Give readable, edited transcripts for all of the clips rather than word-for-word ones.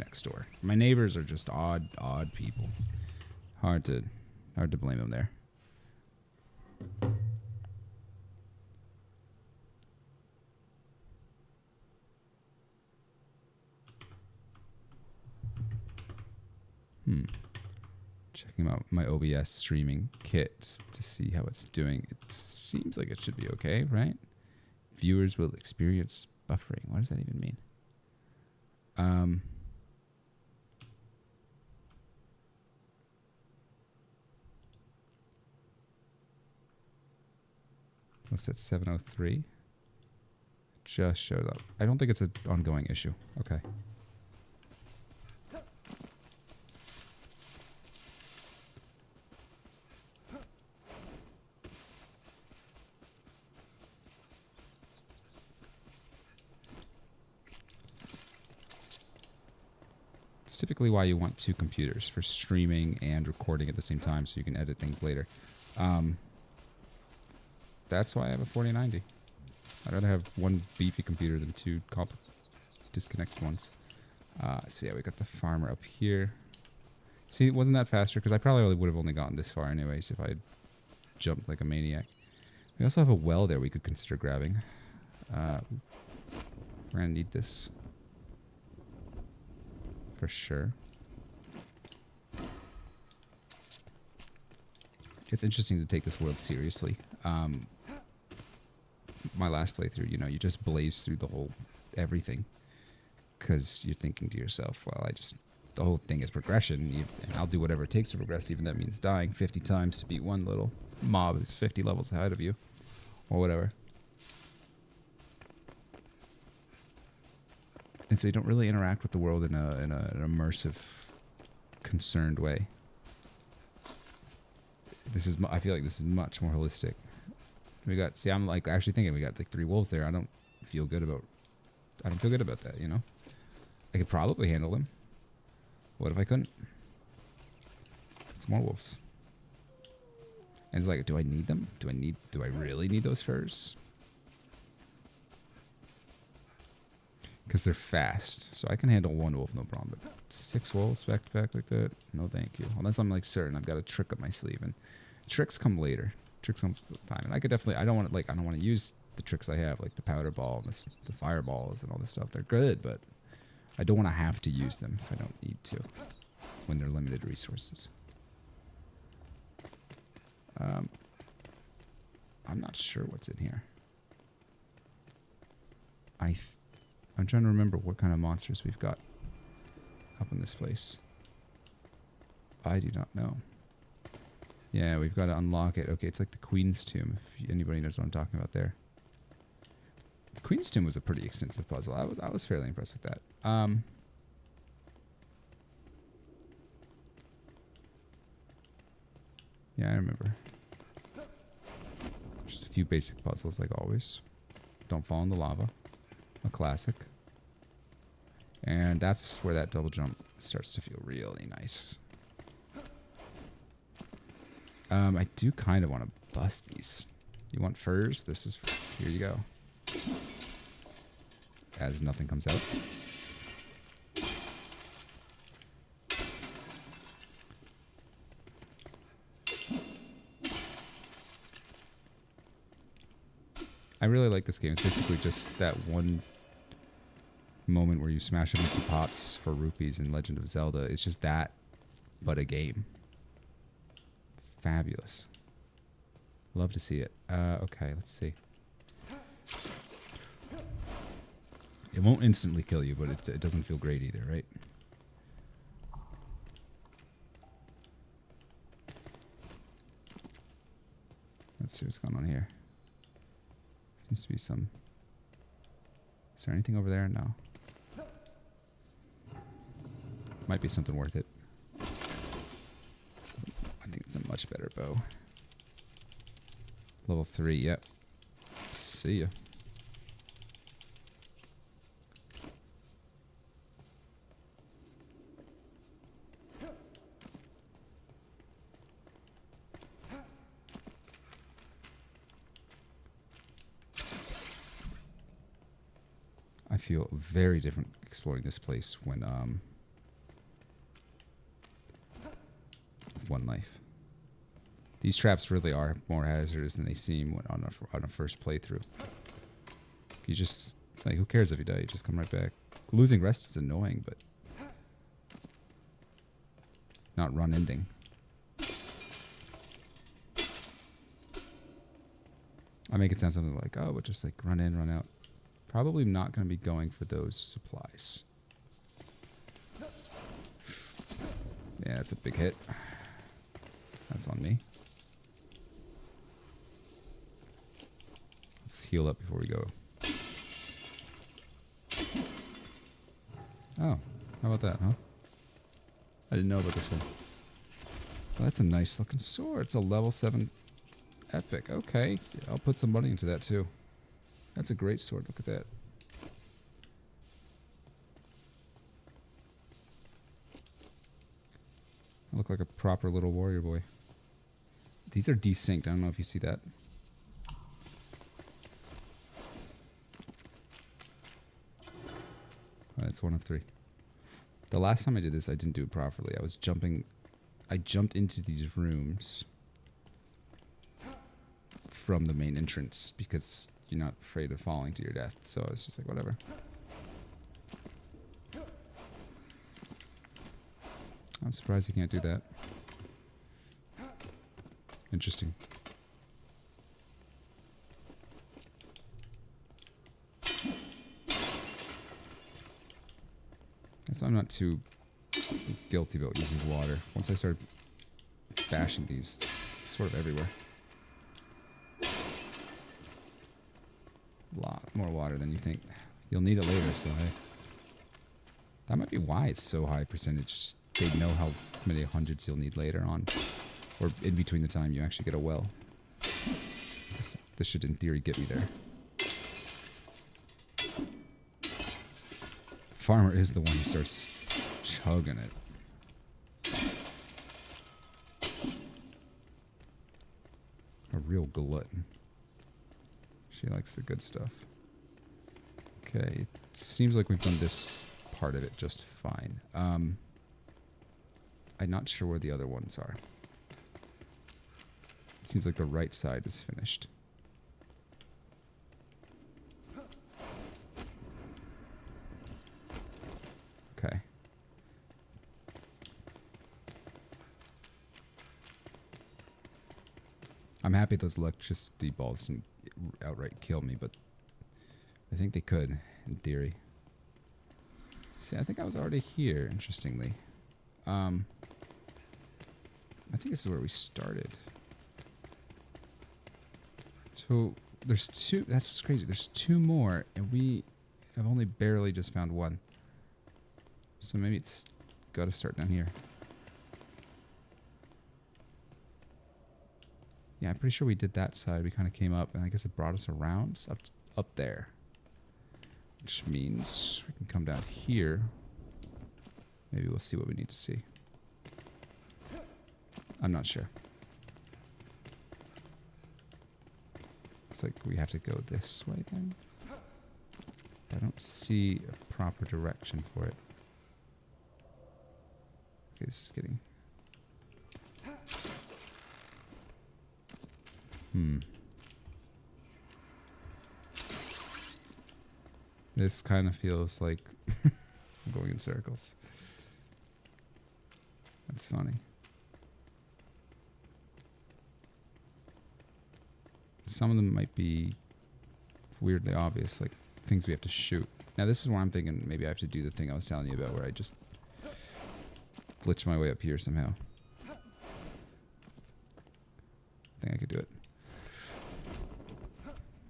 next door. My neighbors are just odd people. Hard to blame them there. Checking out my OBS streaming kit to see how it's doing. It seems like it should be okay, right? Viewers will experience buffering. What does that even mean? What's that? 703. Just showed up. I don't think it's an ongoing issue. Okay. It's typically why you want two computers, for streaming and recording at the same time so you can edit things later. That's why I have a 4090. I'd rather have one beefy computer than two disconnected ones. So yeah, we got the farmer up here. See, wasn't that faster? Because I probably would have only gotten this far anyways if I had jumped like a maniac. We also have a well there we could consider grabbing. We're going to need this. For sure. It's interesting to take this world seriously. My last playthrough, you know, you just blaze through the whole everything because you're thinking to yourself, well, the whole thing is progression, and I'll do whatever it takes to progress, even if that means dying 50 times to beat one little mob who's 50 levels ahead of you, or whatever. And so you don't really interact with the world in an immersive, concerned way. I feel like this is much more holistic. I'm like actually thinking we got like 3 wolves there. I don't feel good about that, you know? I could probably handle them. What if I couldn't? It's more wolves. And it's like, do I need them? Do I really need those furs? Because they're fast. So I can handle 1 wolf, no problem. But 6 wolves back to back like that? No thank you. Unless I'm like certain I've got a trick up my sleeve. And tricks come later. Tricks come to the time. And I could definitely, I don't want to use the tricks I have, like the powder ball and the fireballs and all this stuff. They're good, but I don't want to have to use them if I don't need to when they're limited resources. I'm not sure what's in here. I'm trying to remember what kind of monsters we've got up in this place. I do not know. Yeah, we've got to unlock it. Okay, it's like the Queen's Tomb, if anybody knows what I'm talking about there. The Queen's Tomb was a pretty extensive puzzle. I was fairly impressed with that. Yeah, I remember. Just a few basic puzzles like always. Don't fall in the lava. A classic. And that's where that double jump starts to feel really nice. I do kind of want to bust these. You want furs? Here you go. As nothing comes out. I really like this game. It's basically just that one moment where you smash a bunch of pots for rupees in Legend of Zelda. It's just that, but a game. Fabulous. Love to see it. Okay, let's see. It won't instantly kill you, but it doesn't feel great either, right? Let's see what's going on here. Seems to be some... Is there anything over there? No. Might be something worth it. I think it's a much better bow. Level 3, yep. See ya. I feel very different exploring this place when 1 life. These traps really are more hazardous than they seem on a first playthrough. You just, like, who cares if you die? You just come right back. Losing rest is annoying, but not run ending. I make it sound something like, oh, but just like run in, run out. Probably not going to be going for those supplies. Yeah, that's a big hit. That's on me. Let's heal up before we go. Oh, how about that, huh? I didn't know about this one. Well, that's a nice looking sword. It's a level 7 epic. Okay, I'll put some money into that too. That's a great sword. Look at that. I look like a proper little warrior boy. These are desynced. I don't know if you see that. Oh, that's 1 of 3. The last time I did this, I didn't do it properly. I jumped into these rooms from the main entrance because you're not afraid of falling to your death. So I was just like, whatever. I'm surprised you can't do that. Interesting. So I'm not too guilty about using water. Once I started bashing these, it's sort of everywhere. A lot more water than you think. You'll need it later, so hey. That might be why it's so high percentage. Just they know how many hundreds you'll need later on. Or in between the time you actually get a well. This should in theory get me there. Farmer is the one who starts chugging it. A real glutton. She likes the good stuff. Okay, it seems like we've done this part of it just fine. I'm not sure where the other ones are. It seems like the right side is finished. Okay. I'm happy those electricity balls didn't outright kill me, but I think they could, in theory. See, I think I was already here, interestingly. I think this is where we started. So, there's 2, that's what's crazy, there's 2 more, and we have only barely just found 1. So maybe it's got to start down here. Yeah, I'm pretty sure we did that side. We kind of came up, and I guess it brought us around up there. Which means we can come down here. Maybe we'll see what we need to see. I'm not sure. Looks like we have to go this way then. I don't see a proper direction for it. Okay, this is getting... This kind of feels like I'm going in circles. That's funny. Some of them might be weirdly obvious, like things we have to shoot. Now this is where I'm thinking maybe I have to do the thing I was telling you about where I just glitch my way up here somehow. I think I could do it.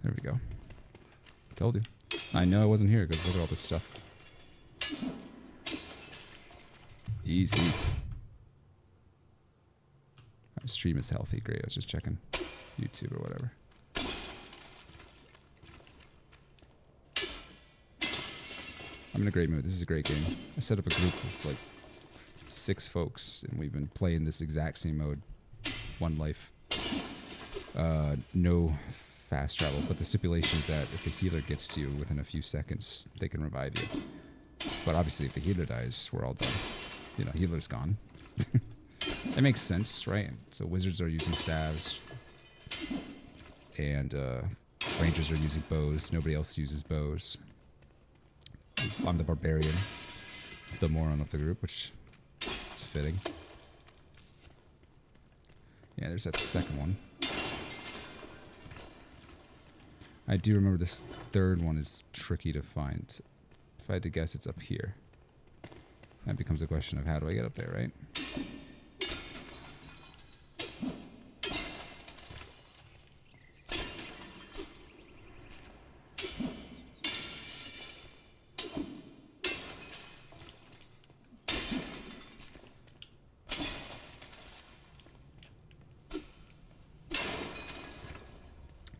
There we go. Told you. I know I wasn't here because look at all this stuff. Easy. Our stream is healthy. Great. I was just checking YouTube or whatever. I'm in a great mood. This is a great game. I set up a group of like 6 folks and we've been playing this exact same mode. 1 life. No fast travel, but the stipulation is that if the healer gets to you within a few seconds, they can revive you. But obviously if the healer dies, we're all done. You know, healer's gone. It makes sense, right? So wizards are using staves, and rangers are using bows. Nobody else uses bows. I'm the barbarian, the moron of the group, which is fitting. Yeah, there's that second one. I do remember this third one is tricky to find. If I had to guess, it's up here. That becomes a question of how do I get up there, right?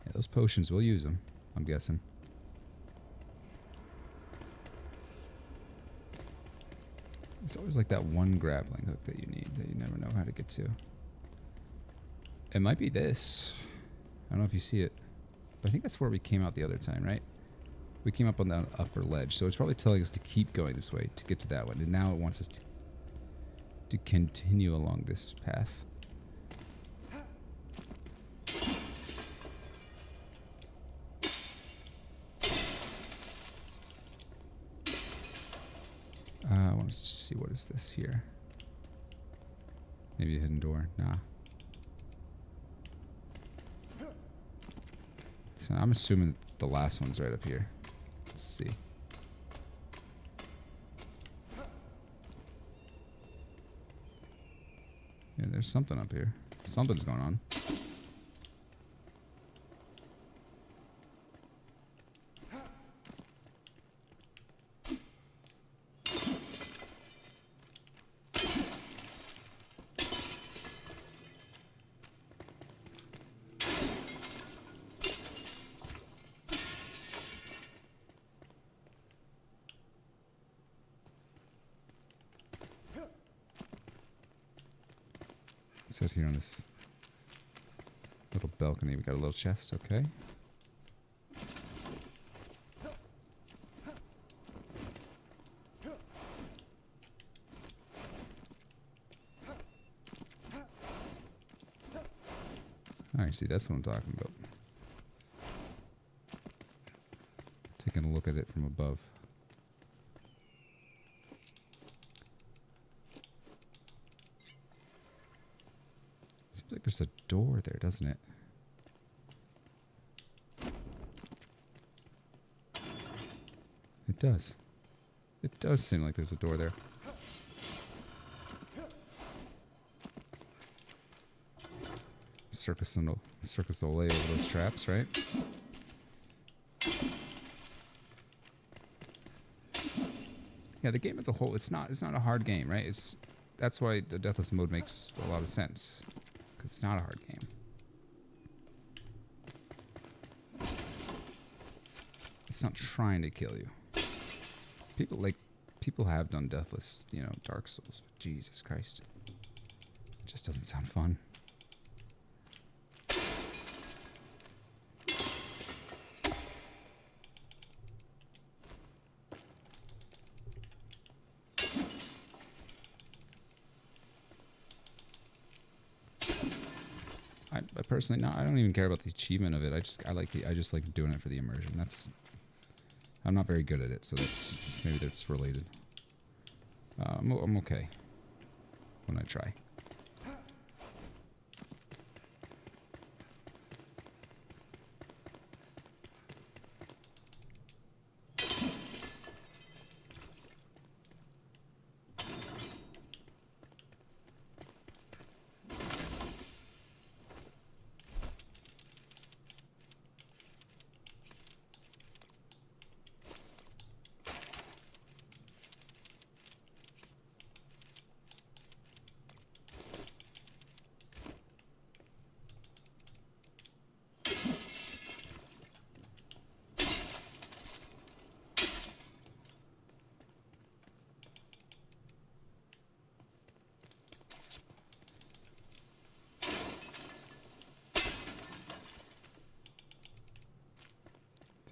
Yeah, those potions, we'll use them, I'm guessing. It's always like that one grappling hook that you need that you never know how to get to. It might be this. I don't know if you see it. But I think that's where we came out the other time, right? We came up on the upper ledge. So it's probably telling us to keep going this way to get to that one. And now it wants us to continue along this path. I want to see what is this here. Maybe a hidden door. Nah. So I'm assuming the last one's right up here. Let's see. Yeah, there's something up here. Something's going on. Sit here on this little balcony. We got a little chest, okay. Alright, see, that's what I'm talking about. Taking a look at it from above. Seems like there's a door there, doesn't it? It does. It does seem like there's a door there. Circus will lay over those traps, right? Yeah, the game as a whole, it's not a hard game, right? That's why the Deathless mode makes a lot of sense. Because it's not a hard game. It's not trying to kill you. People have done Deathless, you know, Dark Souls. But Jesus Christ. It just doesn't sound fun. I personally, I don't even care about the achievement of it. I just like doing it for the immersion. I'm not very good at it, so maybe that's related. I'm okay when I try.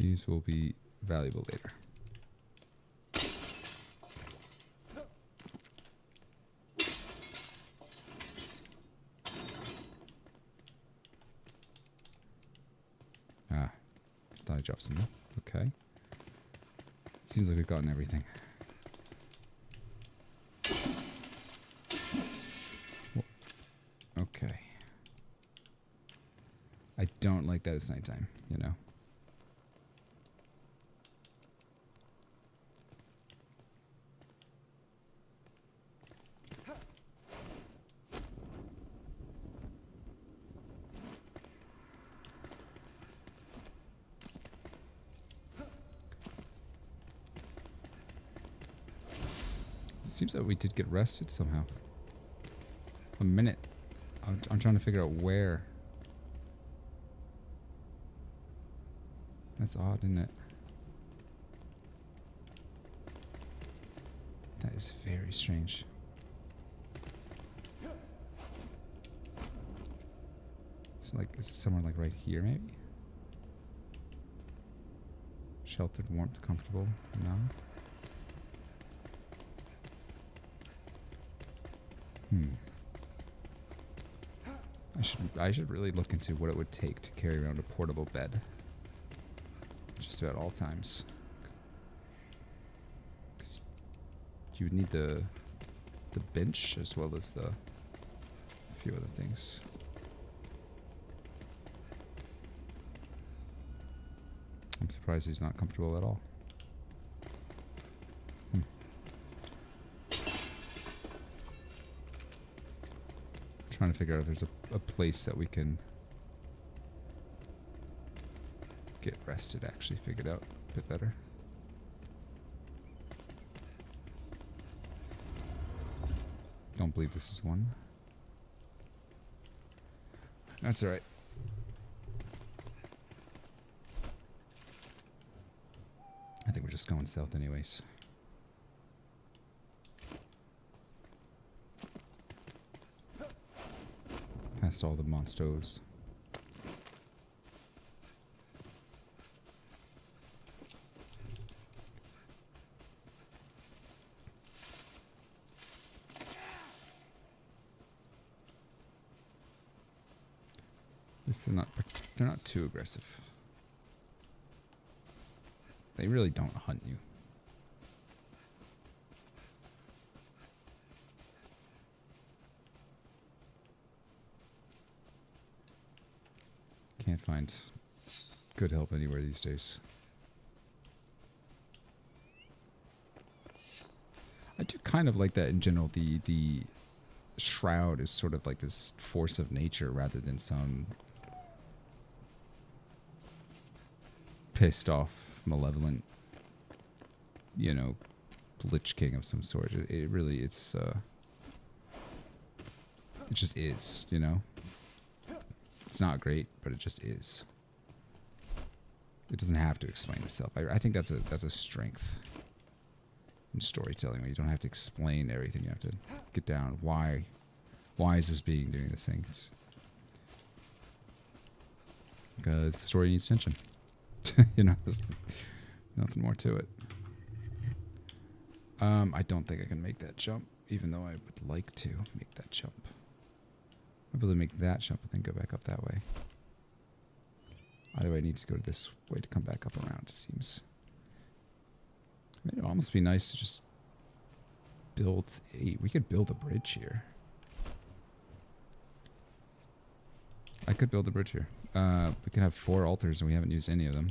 These will be valuable later. drop some. Okay. It seems like we've gotten everything. Okay. I don't like that it's nighttime, you know. Seems like we did get rested somehow. A minute. I'm trying to figure out where. That's odd, isn't it? That is very strange. So like, is it somewhere like right here maybe? Sheltered, warmth, comfortable? No? I should really look into what it would take to carry around a portable bed. Just about all times. Because you would need the bench as well as the few other things. I'm surprised he's not comfortable at all. Trying to figure out if there's a place that we can get rested actually figured out a bit better. Don't believe this is one. That's alright. I think we're just going south anyways. Past all the monstos. They're not too aggressive. They really don't hunt you. Can't find good help anywhere these days. I do kind of like that in general. The shroud is sort of like this force of nature rather than some pissed off, malevolent, you know, Lich King of some sort. It really, it just is, you know. It's not great, but it just is. It doesn't have to explain itself. I think that's a strength in storytelling, where you don't have to explain everything. You have to get down. Why is this being doing this thing? It's because the story needs tension. You know, there's nothing more to it. I don't think I can make that jump, even though I would like to make that jump. I'm able to make that jump and then go back up that way. Either way, I need to go this way to come back up around, it seems. I mean, it'd almost be nice to just build we could build a bridge here. I could build a bridge here. We can have 4 altars and we haven't used any of them.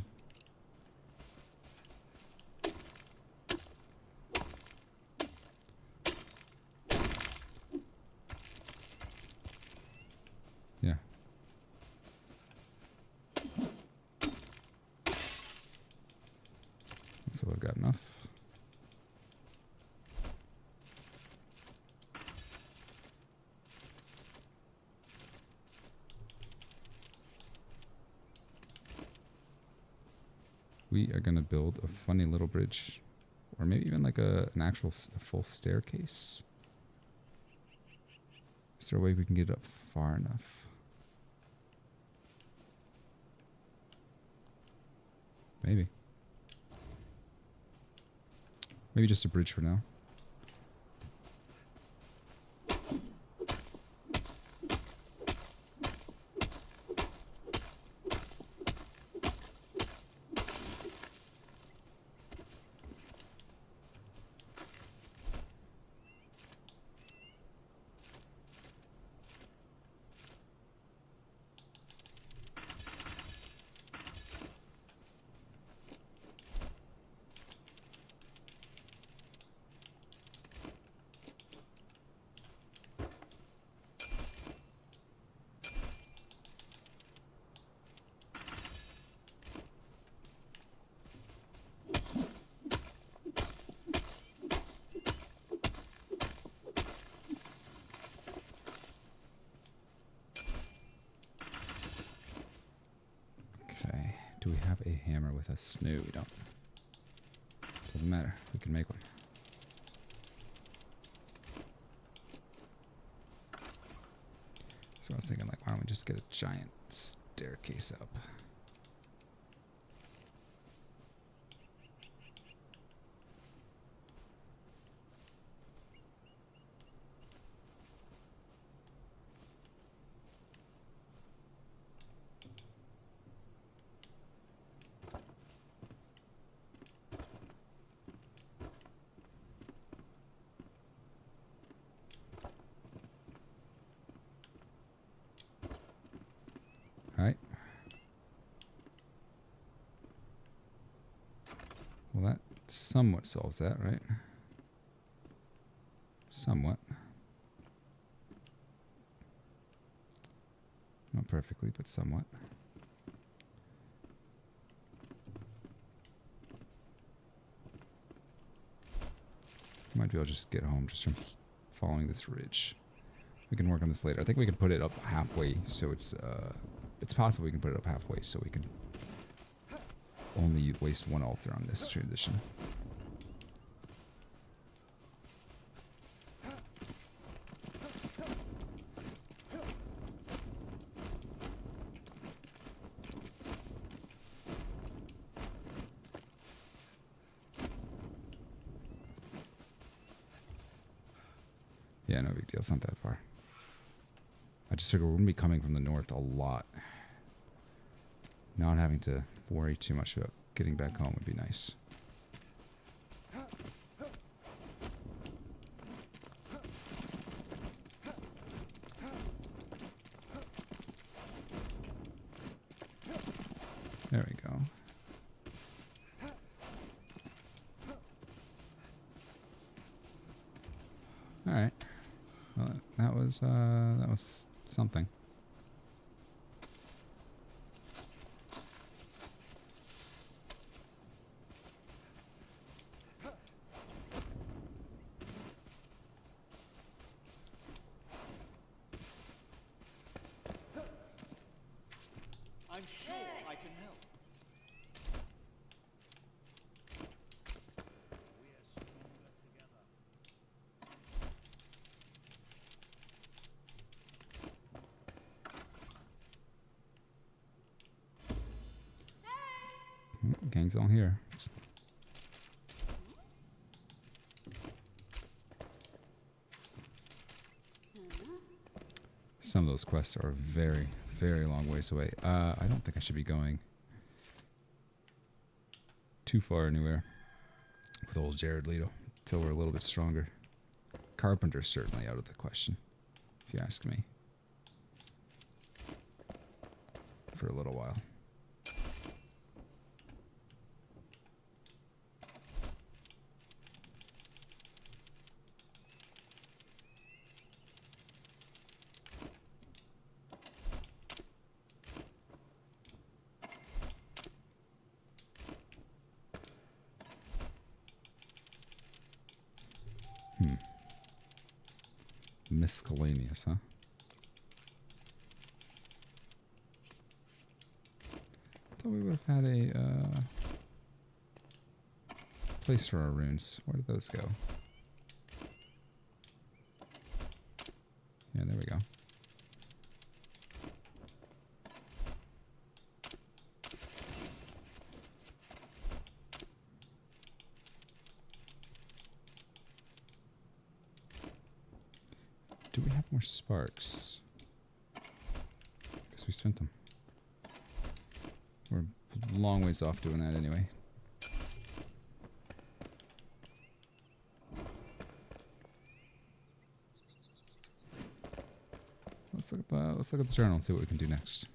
Yeah. So I've got enough. We are going to build a funny little bridge, or maybe even like an actual full staircase. Is there a way we can get up far enough? Maybe. Maybe just a bridge for now. have a hammer with us? No, we don't. Doesn't matter. We can make one. So I was thinking, like, why don't we just get a giant staircase up? Alright. Well, that somewhat solves that, right? Somewhat. Not perfectly, but somewhat. Might be able to just get home just from following this ridge. We can work on this later. I think we can put it up halfway, so it's possible we can put it up halfway, so we can only waste one altar on this transition. Yeah, no big deal. It's not that far. I just figure we're going to be coming from the north a lot. Not having to worry too much about getting back home would be nice. There we go. All right. Well, that was something. I'm sure I can help. We're stronger together. Gang's all here. Some of those quests are very, very long ways away. I don't think I should be going too far anywhere with old Jared Leto till we're a little bit stronger. Carpenter's certainly out of the question, if you ask me. For a little while. Miscellaneous, huh? Thought we would have had a place for our runes. Where did those go? Yeah, there we go. Do we have more sparks? Guess we spent them. We're a long ways off doing that anyway. Let's look at the journal and see what we can do next.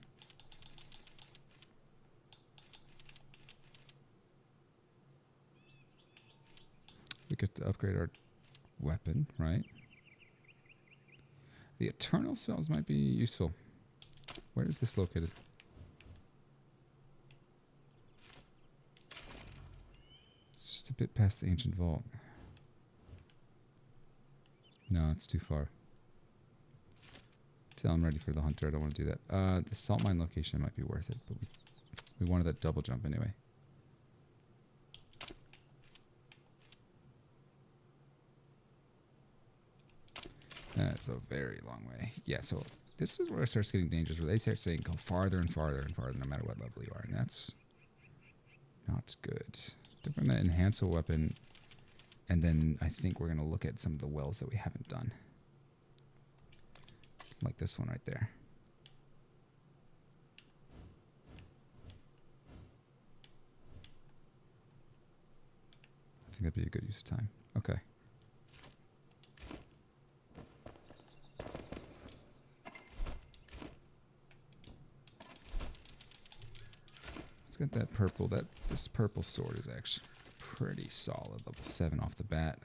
We get to upgrade our weapon, right? The eternal spells might be useful. Where is this located? It's just a bit past the ancient vault. No, it's too far. Till I'm ready for the hunter, I don't want to do that. The salt mine location might be worth it, but We wanted that double jump anyway. That's a very long way. Yeah, so this is where it starts getting dangerous, where they start saying go farther and farther and farther no matter what level you are, and that's not good. They're going to enhance a weapon, and then I think we're going to look at some of the wells that we haven't done. Like this one right there. I think that'd be a good use of time. Okay. Let's get that purple. This purple sword is actually pretty solid. Level 7 off the bat.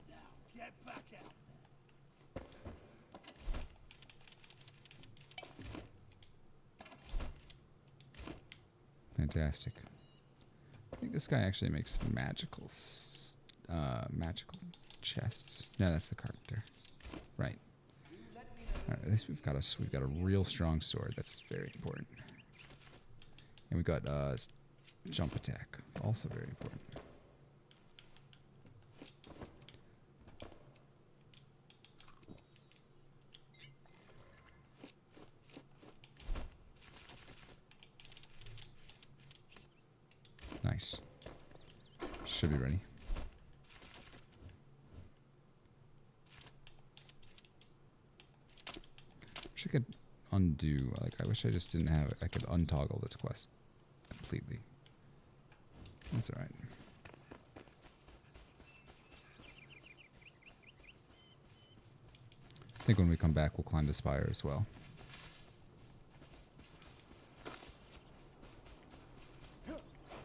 Now get back out there. Fantastic. I think this guy actually makes magical chests. No, that's the carpenter. Right. Alright, at least we've got a real strong sword. That's very important. And we got jump attack, also very important. Nice. Should be ready. Wish I could undo. Like, I wish I just didn't have it. I could untoggle this quest completely. That's alright. I think when we come back, we'll climb the spire as well.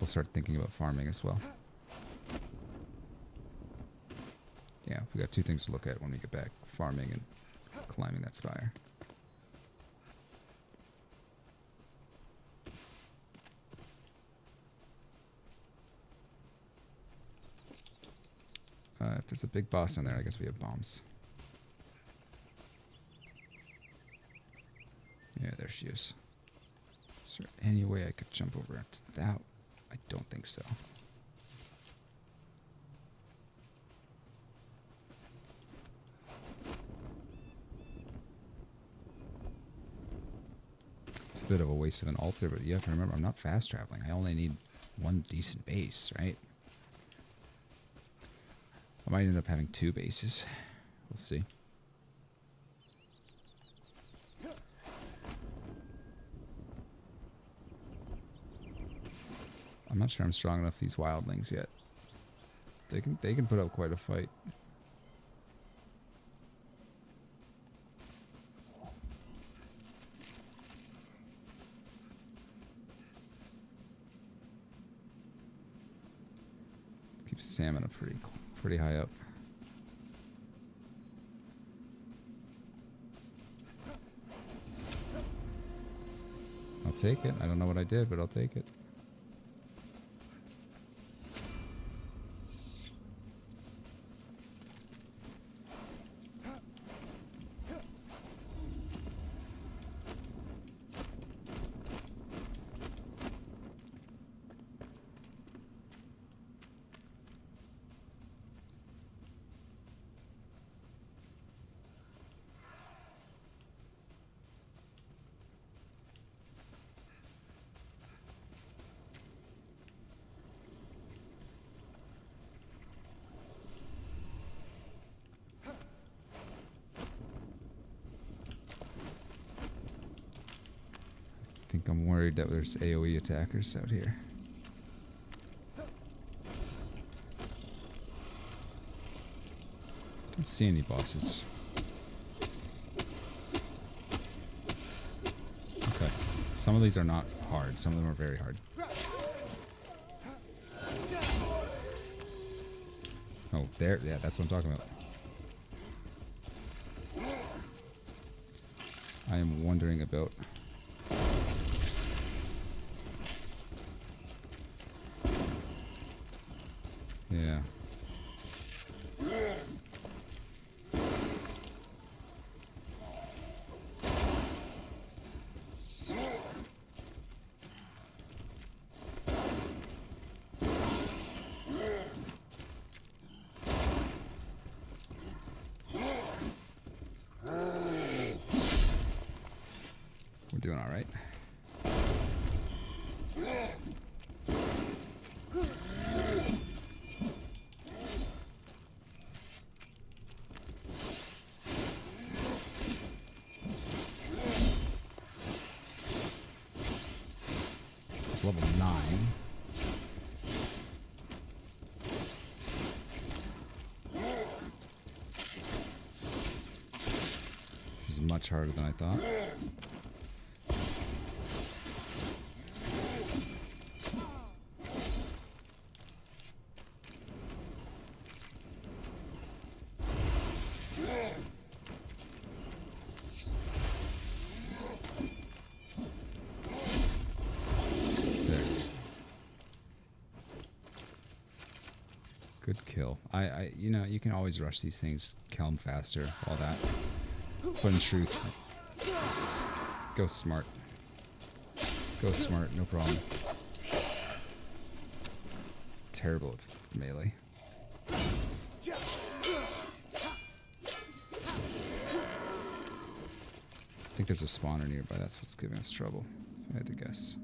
We'll start thinking about farming as well. Yeah, we got two things to look at when we get back. Farming and climbing that spire. If there's a big boss down there, I guess we have bombs. Yeah, there she is. Is there any way I could jump over to that? I don't think so. It's a bit of a waste of an altar, but you have to remember, I'm not fast traveling. I only need one decent base, right? I might end up having 2 bases. We'll see. I'm not sure I'm strong enough for these wildlings yet. They can put up quite a fight. Keep stamina pretty high up. I'll take it. I don't know what I did, but I'll take it. I think I'm worried that there's AoE attackers out here. Don't see any bosses. Okay. Some of these are not hard. Some of them are very hard. Oh, there. Yeah, that's what I'm talking about. I am wondering about... Yeah. I'm doing all right. It's level 9. This is much harder than I thought. Good kill. You know, you can always rush these things, kill them faster, all that. But in truth, go smart. Go smart, no problem. Terrible at melee. I think there's a spawner nearby, that's what's giving us trouble, if I had to guess.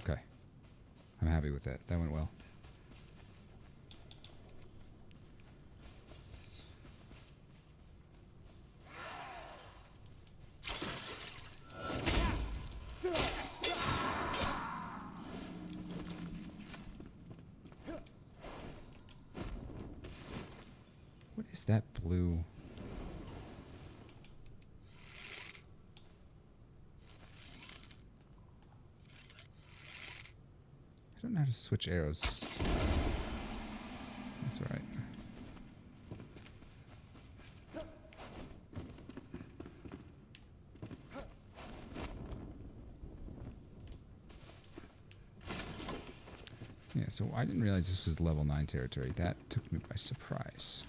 Okay. I'm happy with that. That went well. What is that blue? I don't know how to switch arrows. That's alright. Yeah, so I didn't realize this was level 9 territory. That took me by surprise.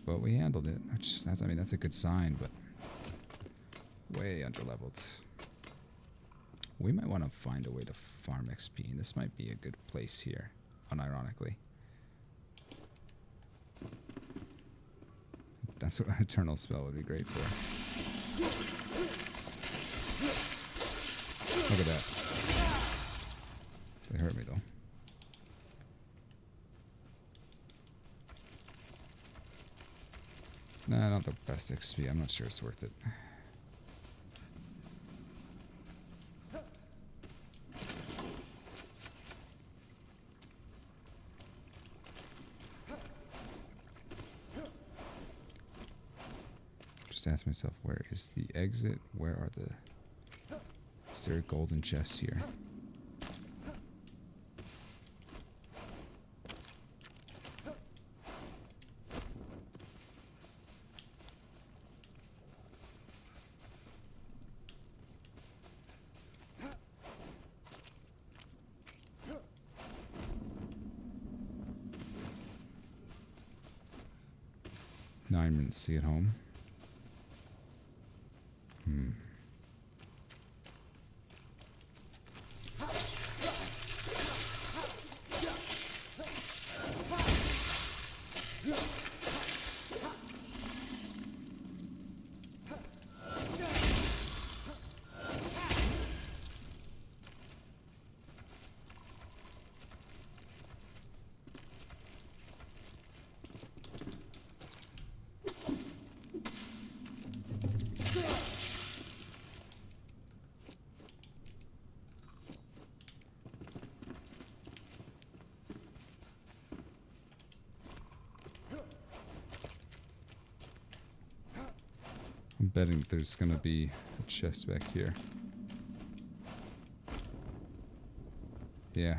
But we handled it. I mean, that's a good sign, but way under-leveled. We might want to find a way to farm XP, and this might be a good place here, unironically. That's what an Eternal Spell would be great for. Look at that. They hurt me, though. Nah, not the best XP. I'm not sure it's worth it. Just ask myself, where is the exit? Where are the... Is there a golden chest here? To get home. I'm betting there's gonna be a chest back here. Yeah.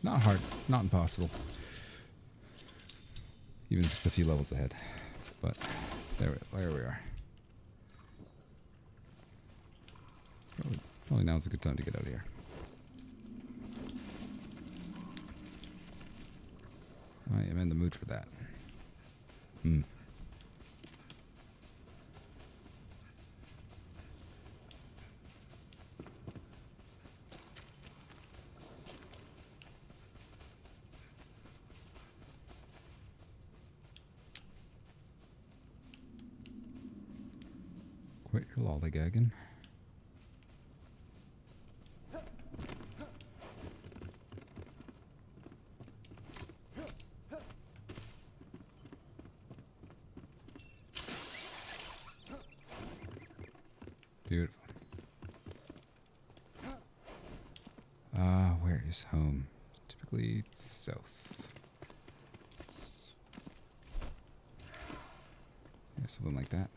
Not hard, not impossible. Even if it's a few levels ahead. But there we are. Probably now's a good time to get out of here. I am in the mood for that. Quit your lollygagging. Beautiful. Where is home? Typically south. Yeah, something like that.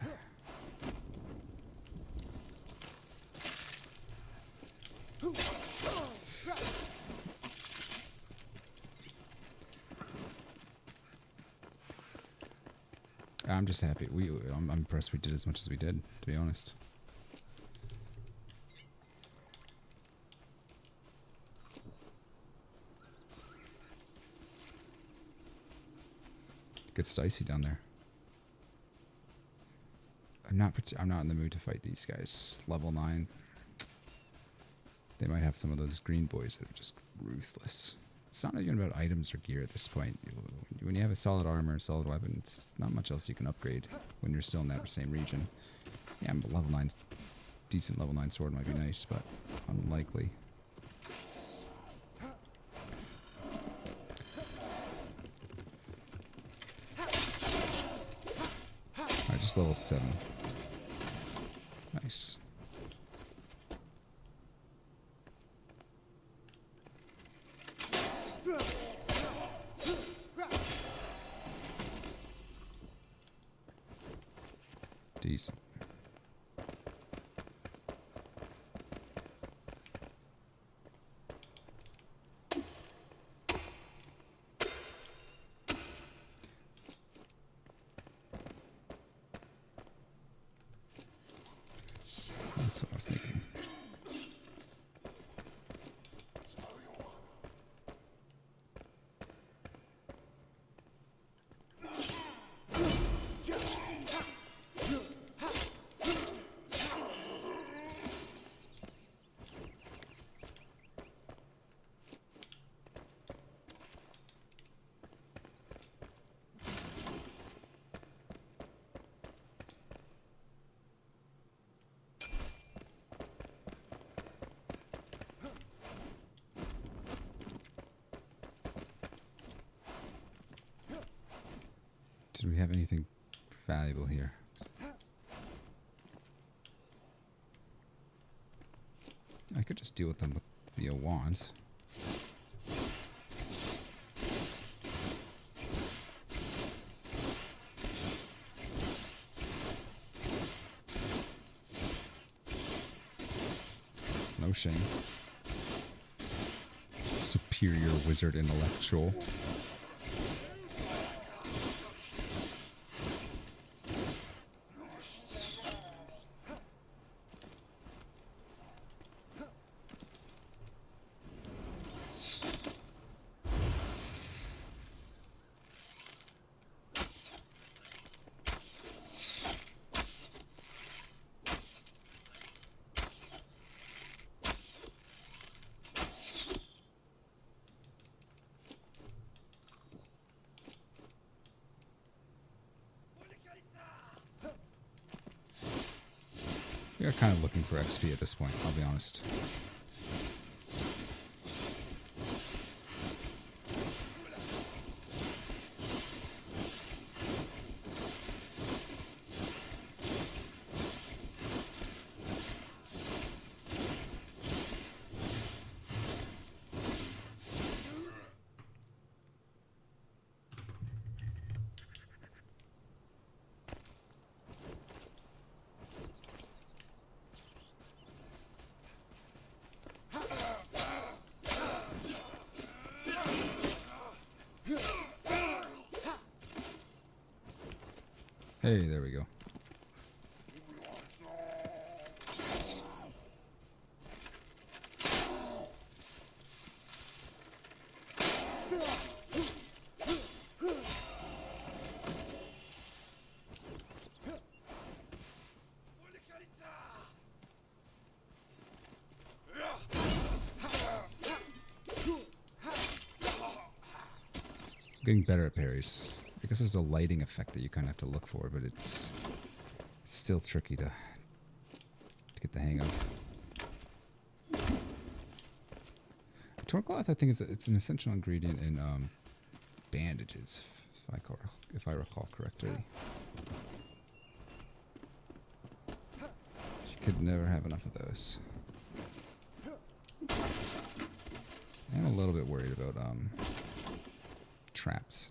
I'm just happy. I'm impressed we did as much as we did, to be honest. It gets dicey down there. I'm not in the mood to fight these guys. Level 9. They might have some of those green boys that are just ruthless. It's not even about items or gear at this point. When you have a solid armor, solid weapon, it's not much else you can upgrade when you're still in that same region. Yeah, but level 9, decent level 9 sword might be nice, but unlikely. Alright, just level 7. Nice. Decent. That's what I was thinking. Did we have anything valuable here? I could just deal with them via wand. No shame. Superior wizard intellectual. We are kind of looking for XP at this point, I'll be honest. Hey, there we go. I'm getting better at parries. I guess there's a lighting effect that you kind of have to look for, but it's still tricky to get the hang of. Torn cloth, I think, it's an essential ingredient in bandages, if I recall correctly. You could never have enough of those. I'm a little bit worried about traps.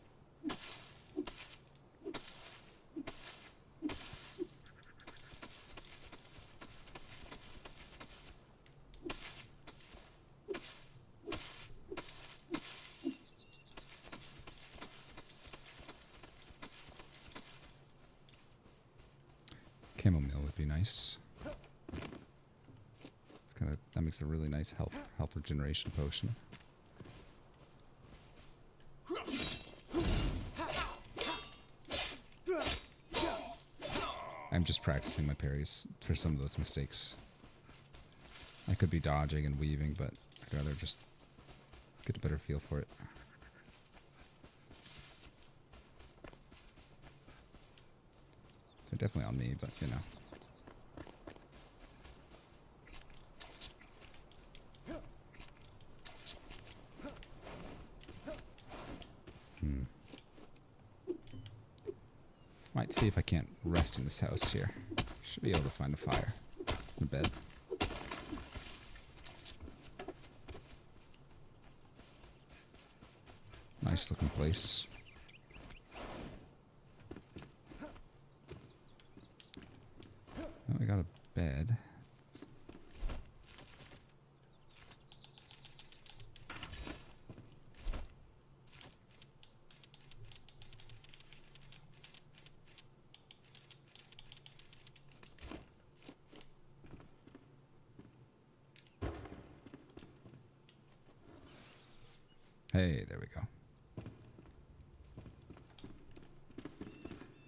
Chamomile would be nice. It's kind of, that makes a really nice health regeneration potion. I'm just practicing my parries for some of those mistakes. I could be dodging and weaving, but I'd rather just get a better feel for it. They're definitely on me, but you know. Might see if I can't rest in this house here. Should be able to find a fire and a bed. Nice looking place. Oh, I got a bed. Hey, there we go.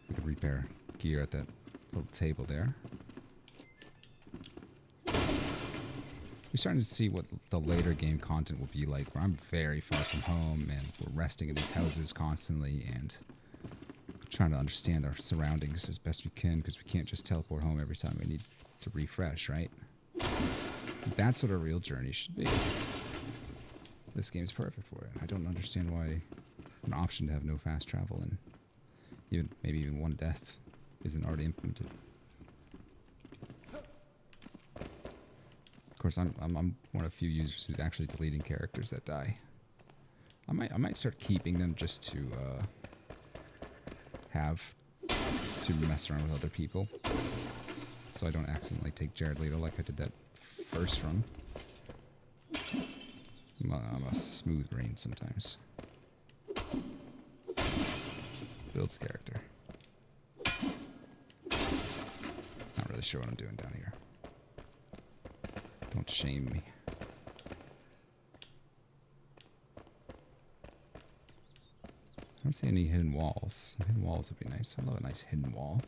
We can repair gear at that little table there. You're starting to see what the later game content will be like, where I'm very far from home and we're resting in these houses constantly and trying to understand our surroundings as best we can, because we can't just teleport home every time we need to refresh, right? That's what a real journey should be. This game's perfect for it. I don't understand why an option to have no fast travel and maybe even one death isn't already implemented. Of course, I'm one of the few users who's actually deleting characters that die. I might start keeping them just to mess around with other people, so I don't accidentally take Jared Leto like I did that first run. I'm a smooth brain sometimes. Builds character. Not really sure what I'm doing down here. Don't shame me. I don't see any hidden walls. Hidden walls would be nice. I love a nice hidden wall.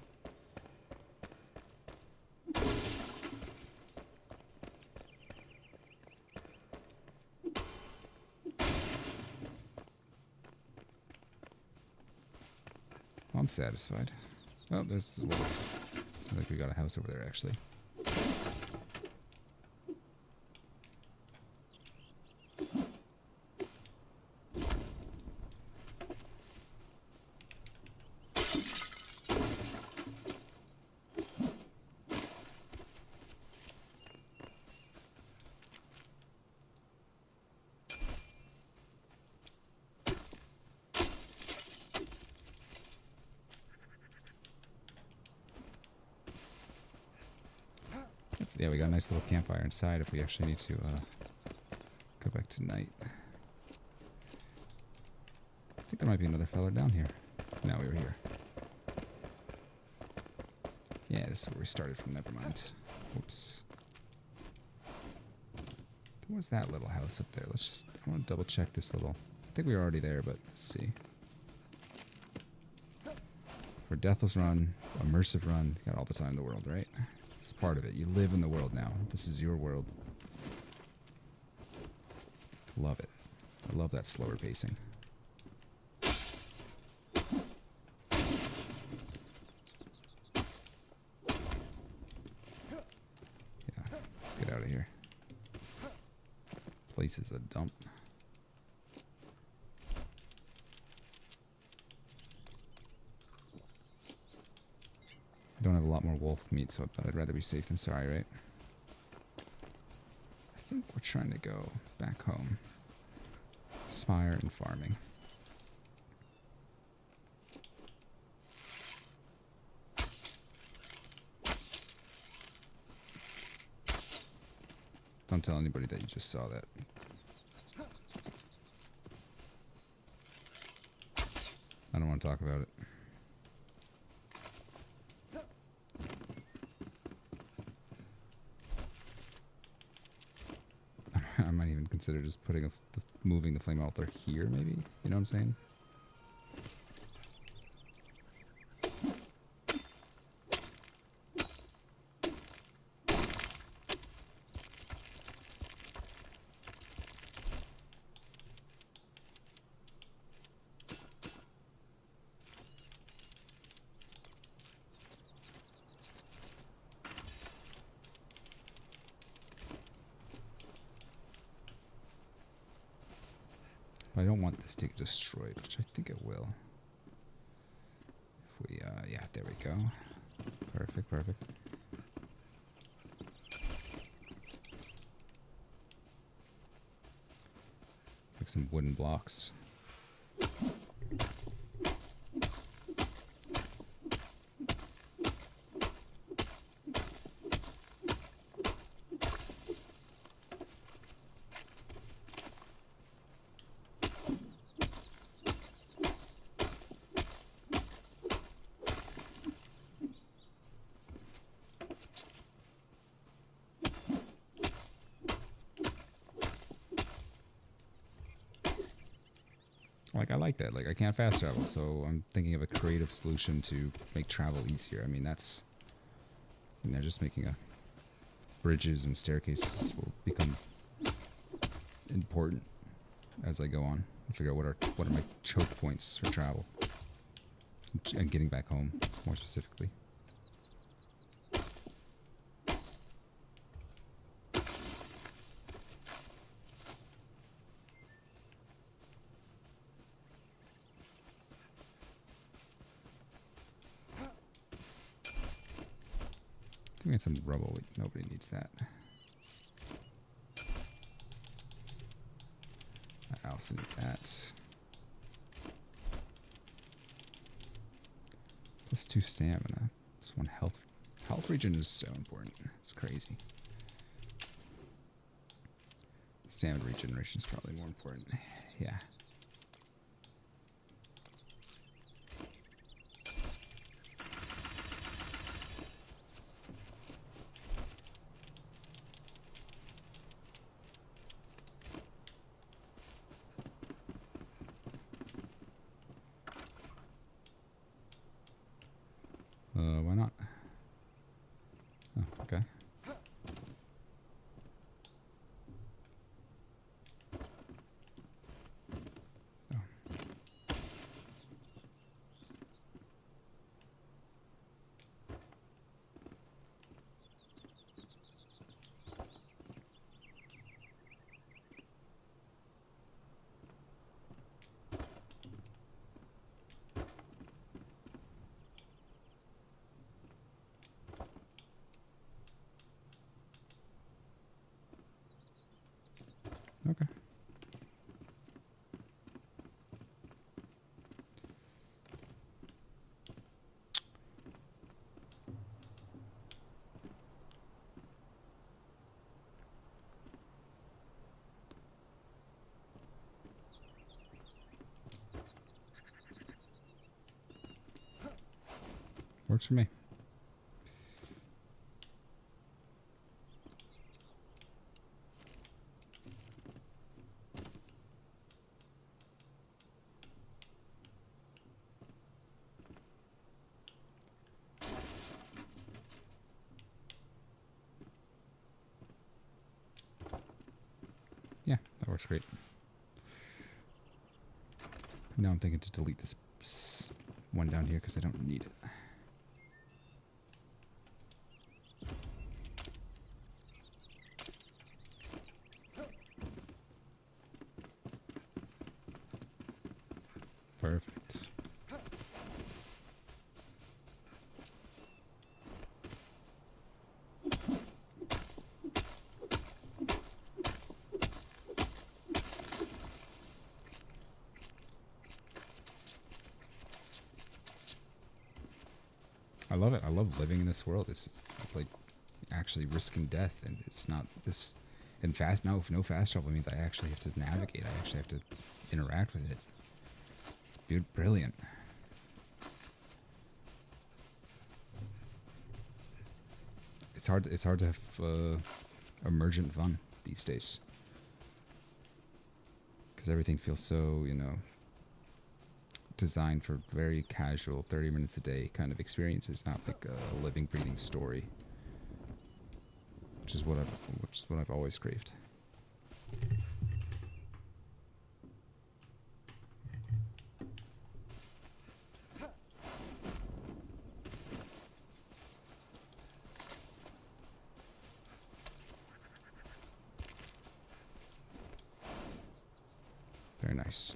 I'm satisfied. Oh, there's the wall. I think we got a house over there, actually. Yeah, we got a nice little campfire inside if we actually need to go back to night. I think there might be another fella down here. No, we were here. Yeah, this is where we started from. Never mind. Whoops. What was that little house up there? Let's just... I want to double check this little... I think we were already there, but let's see. For Deathless run, immersive run, you got all the time in the world, right? It's part of it. You live in the world now. This is your world. Love it. I love that slower pacing. Yeah, let's get out of here. Place is a dump. I don't have a lot more wolf meat, so I'd rather be safe than sorry, right? I think we're trying to go back home. Spire and farming. Don't tell anybody that you just saw that. I don't want to talk about it. I might even consider just putting moving the flame altar here, maybe. You know what I'm saying? But I don't want this to get destroyed, which I think it will. If we, yeah, there we go. Perfect, perfect. Like some wooden blocks. Like, I like that. Like, I can't fast travel, so I'm thinking of a creative solution to make travel easier. I mean, that's... You know, just making bridges and staircases will become important as I go on. I'll figure out what are my choke points for travel. And getting back home, more specifically. We had some rubble. Wait, nobody needs that. I also need that. +2 stamina. +1 health. Health regen is so important. It's crazy. Stamina regeneration is probably more important. Yeah. Why not? Oh, okay. Oh. Okay. Works for me. works great. Now I'm thinking to delete this one down here because I don't need it. Perfect. I love it. I love living in this world. This is like actually risking death, and it's not this. And no fast travel means I actually have to navigate. I actually have to interact with it. It's brilliant. It's hard. It's hard to have emergent fun these days because everything feels so, you know, designed for very casual 30 minutes a day kind of experiences, not like a living, breathing story, which is what I've always craved. Very nice.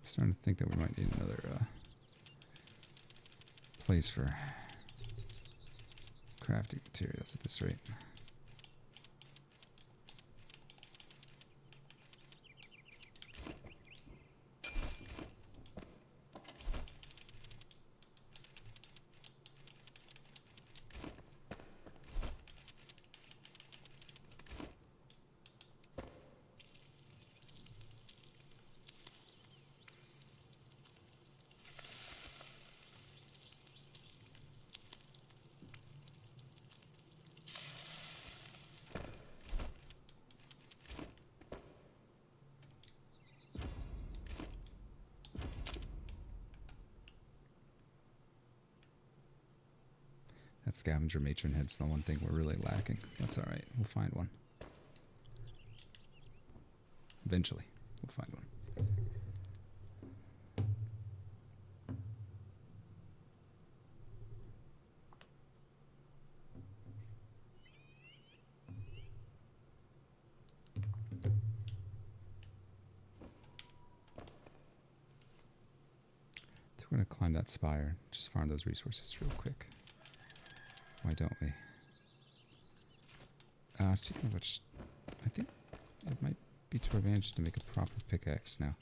Starting to think that we might need another place for crafting materials at this rate. That scavenger matron head's the one thing we're really lacking. That's alright. We'll find one. Eventually, we'll find one. I think we're going to climb that spire. Just farm those resources real quick. Why don't we? Speaking of which, I think it might be to our advantage to make a proper pickaxe now.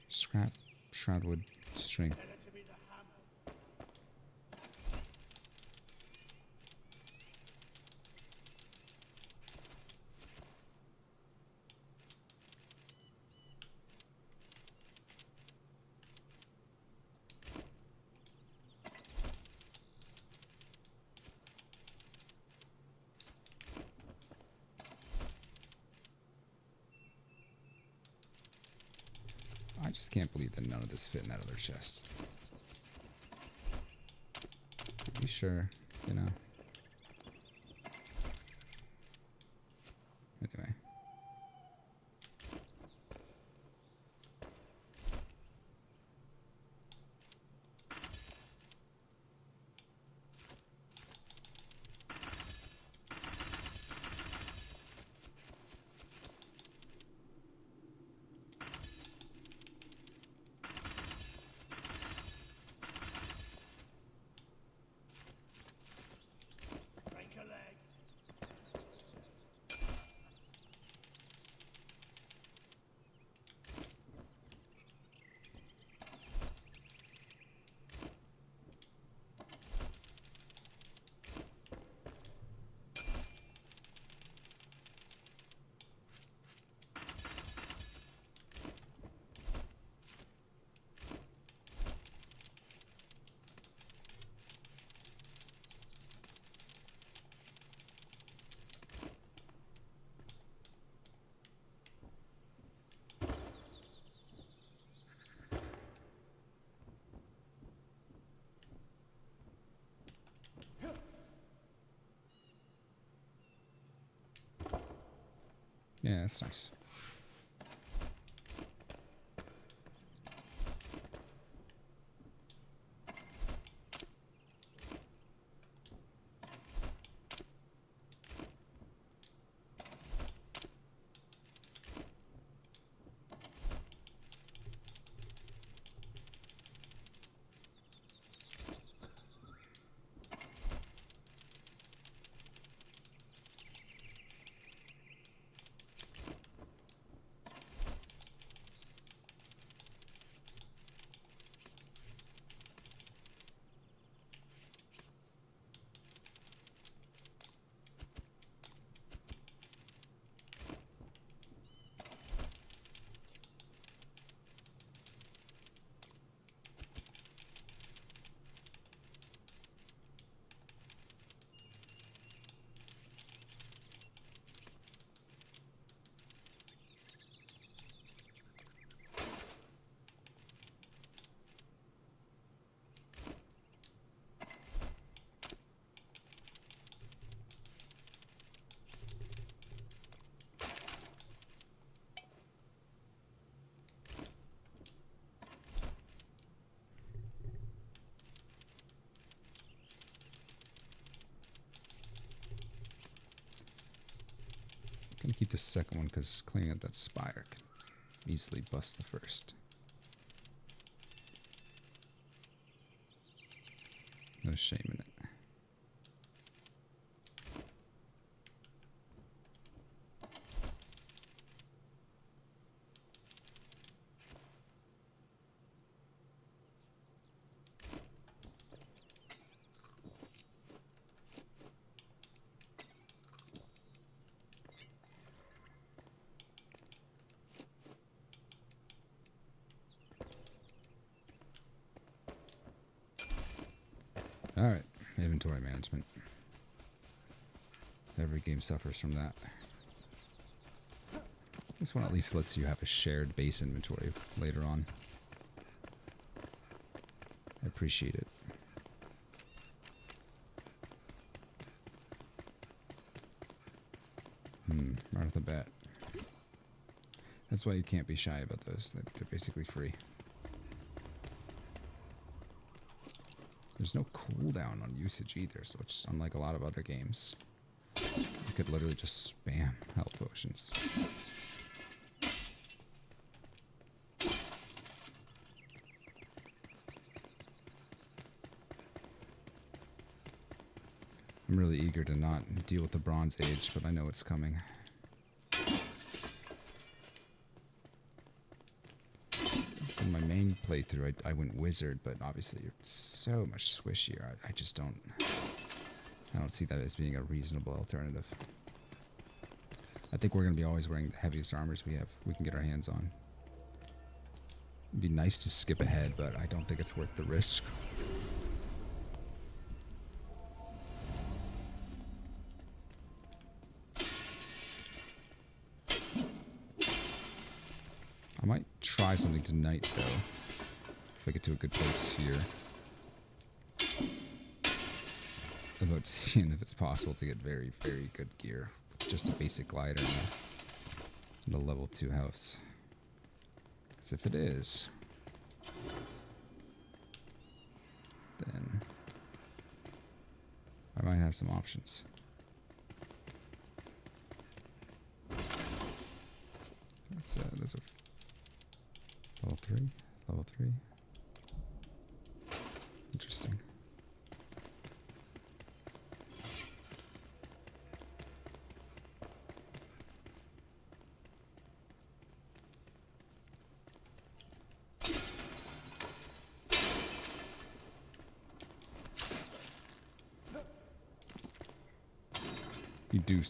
Scrap, shroudwood, string. I just can't believe that none of this fit in that other chest. Be sure, you know. Anyway. Yeah, that's nice. Gonna keep the second one because cleaning up that spire can easily bust the first. No shame in it. Alright, inventory management. Every game suffers from that. This one at least lets you have a shared base inventory later on. I appreciate it. Right off the bat. That's why you can't be shy about those. They're basically free. There's no cooldown on usage either, so it's unlike a lot of other games. You could literally just spam health potions. I'm really eager to not deal with the Bronze Age, but I know it's coming. In my main playthrough, I went Wizard, but obviously it's so much squishier. I just don't... I don't see that as being a reasonable alternative. I think we're going to be always wearing the heaviest armors we can get our hands on. It'd be nice to skip ahead, but I don't think it's worth the risk. I might try something tonight, though, if I get to a good place here. About seeing if it's possible to get very, very good gear. Just a basic glider and a level 2 house. Because if it is, then I might have some options. Those are level 3? Level 3? Interesting.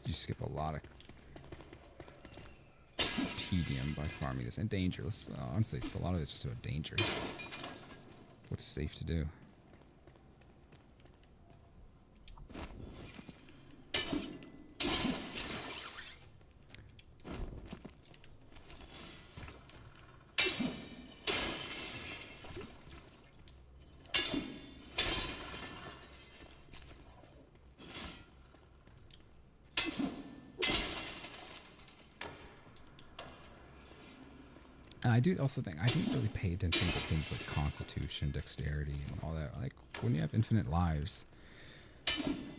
You skip a lot of tedium by farming this, and dangerous. Honestly, a lot of it's just about danger. What's safe to do? And I do also think I didn't really pay attention to things like constitution, dexterity, and all that. Like when you have infinite lives,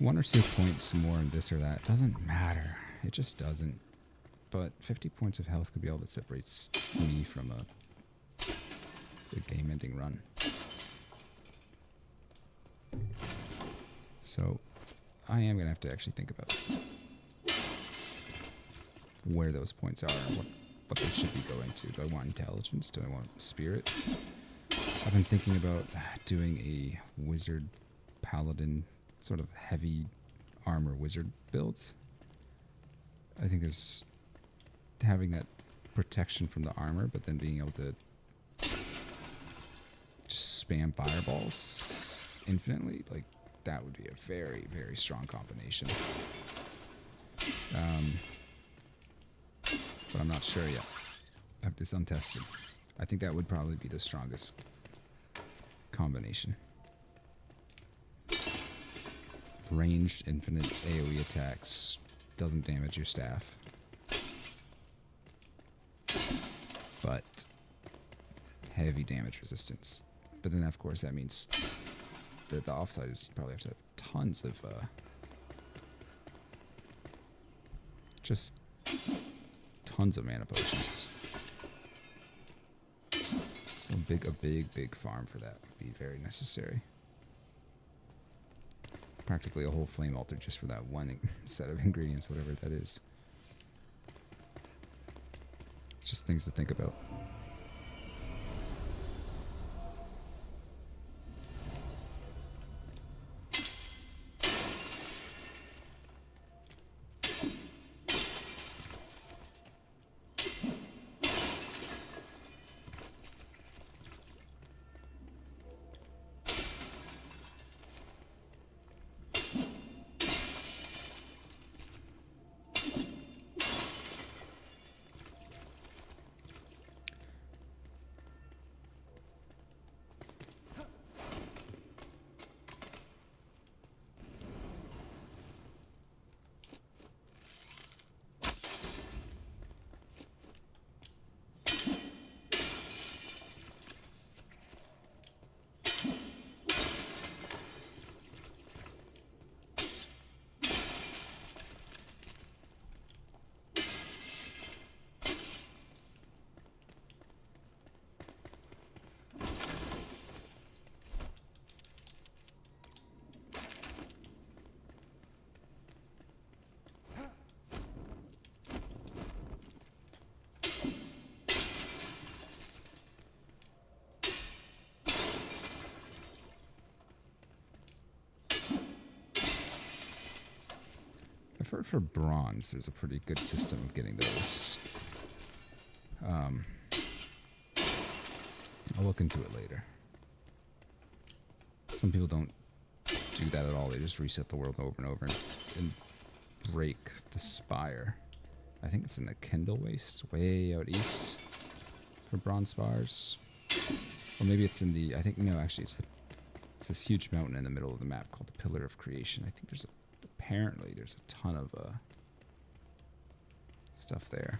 1 or 2 points more in this or that doesn't matter. It just doesn't. But 50 points of health could be all that separates me from a game-ending run. So I am gonna have to actually think about where those points are and what they should be going to. Do I want intelligence? Do I want spirit? I've been thinking about doing a wizard paladin sort of heavy armor wizard builds. I think there's having that protection from the armor, but then being able to just spam fireballs infinitely, like that would be a very, very strong combination. But I'm not sure yet. I have this untested. I think that would probably be the strongest combination. Ranged infinite AoE attacks, doesn't damage your staff. But heavy damage resistance. But then of course that means that the offside is you probably have to have tons of just tons of mana potions. So a big farm for that would be very necessary. Practically a whole flame altar just for that one set of ingredients, whatever that is. Just things to think about. I've heard for bronze, there's a pretty good system of getting those. I'll look into it later. Some people don't do that at all. They just reset the world over and over and break the spire. I think it's in the Kendall Wastes, way out east, for bronze spires. Or maybe it's in the, I think, no, actually it's this huge mountain in the middle of the map called the Pillar of Creation. I think apparently there's a ton of stuff there.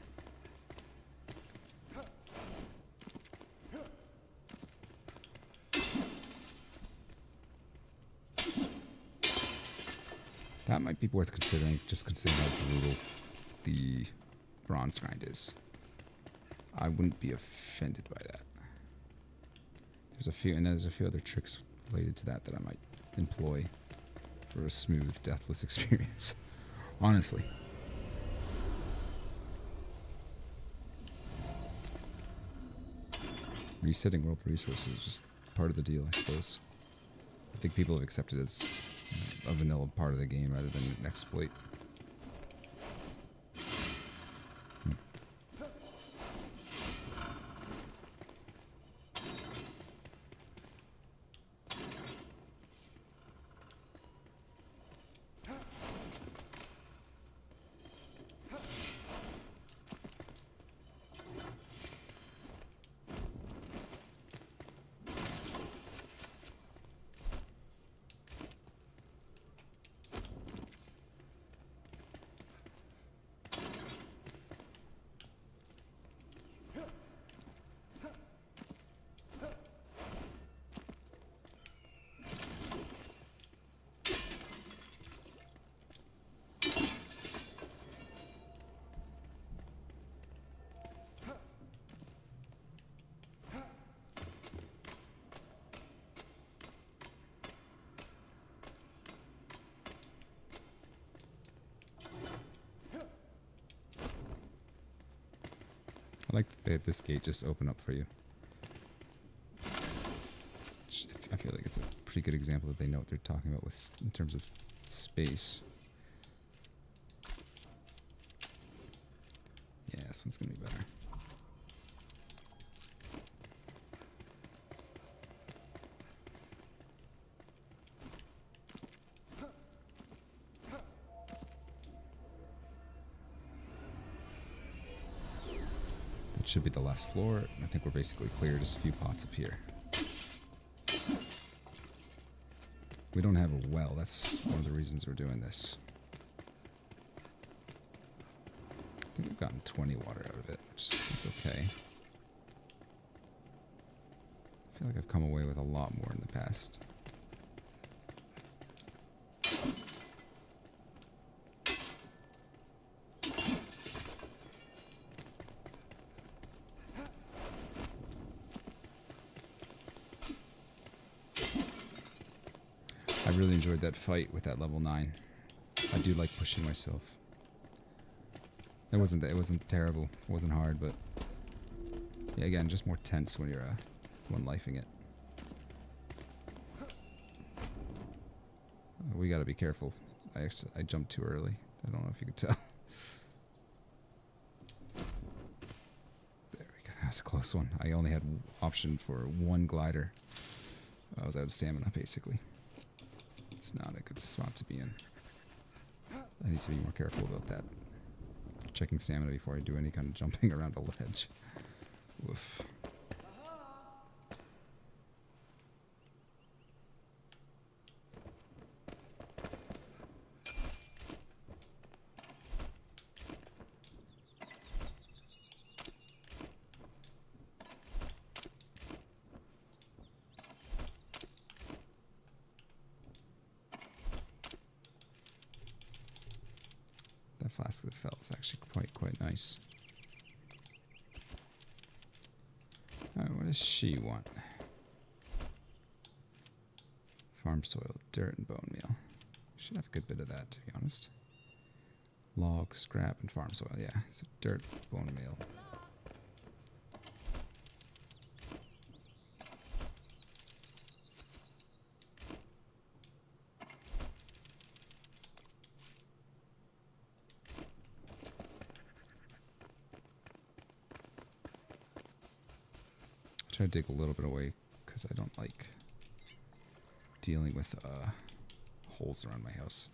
That might be worth considering, just considering how brutal the bronze grind is. I wouldn't be offended by that. There's a few other tricks related to that I might employ for a smooth Deathless experience. Honestly. Resetting world resources is just part of the deal, I suppose. I think people have accepted it as a vanilla part of the game rather than an exploit. I like that this gate just opened up for you. I feel like it's a pretty good example that they know what they're talking about with in terms of space. Yeah, this one's gonna be better. That should be the last floor. I think we're basically clear. Just a few pots up here. We don't have a well. That's one of the reasons we're doing this. I think we've gotten 20 water out of it, which is okay. I feel like I've come away with a lot more in the past. I really enjoyed that fight with that level 9. I do like pushing myself. It wasn't terrible. It wasn't hard, but yeah, again, just more tense when you're one-lifing it. We gotta be careful. I jumped too early. I don't know if you could tell. There we go. That's a close one. I only had option for one glider. I was out of stamina, basically. It's not a good spot to be in. I need to be more careful about that. Checking stamina before I do any kind of jumping around a ledge. Woof. That flask that fell is actually quite nice. Alright, what does she want? Farm soil, dirt, and bone meal. Should have a good bit of that, to be honest. Log, scrap, and farm soil. Yeah, so dirt, bone meal. Try to dig a little bit away because I don't like dealing with holes around my house.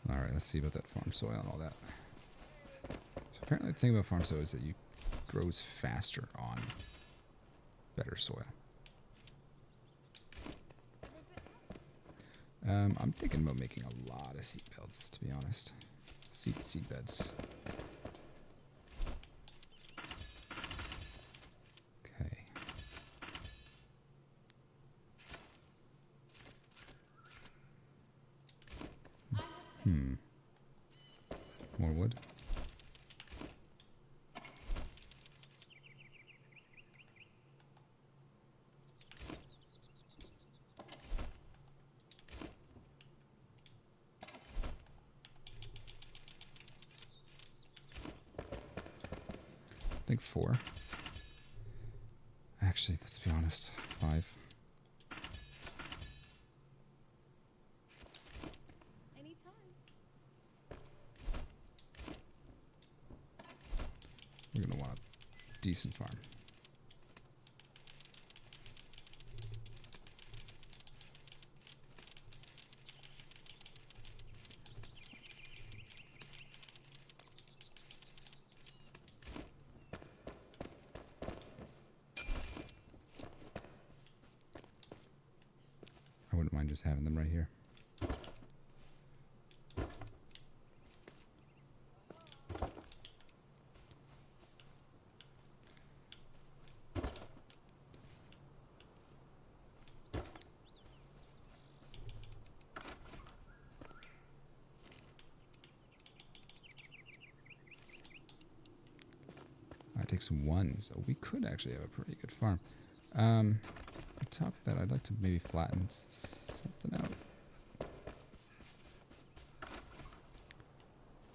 Alright, let's see about that farm soil and all that. So apparently the thing about farm soil is that it grows faster on better soil. I'm thinking about making a lot of seed beds, to be honest. Seed beds. Okay. More wood. think 4. Actually, let's be honest. 5. Anytime. We're gonna want a decent farm. I wouldn't mind just having them right here. That takes 1, so we could actually have a pretty good farm. On top of that, I'd like to maybe flatten something out.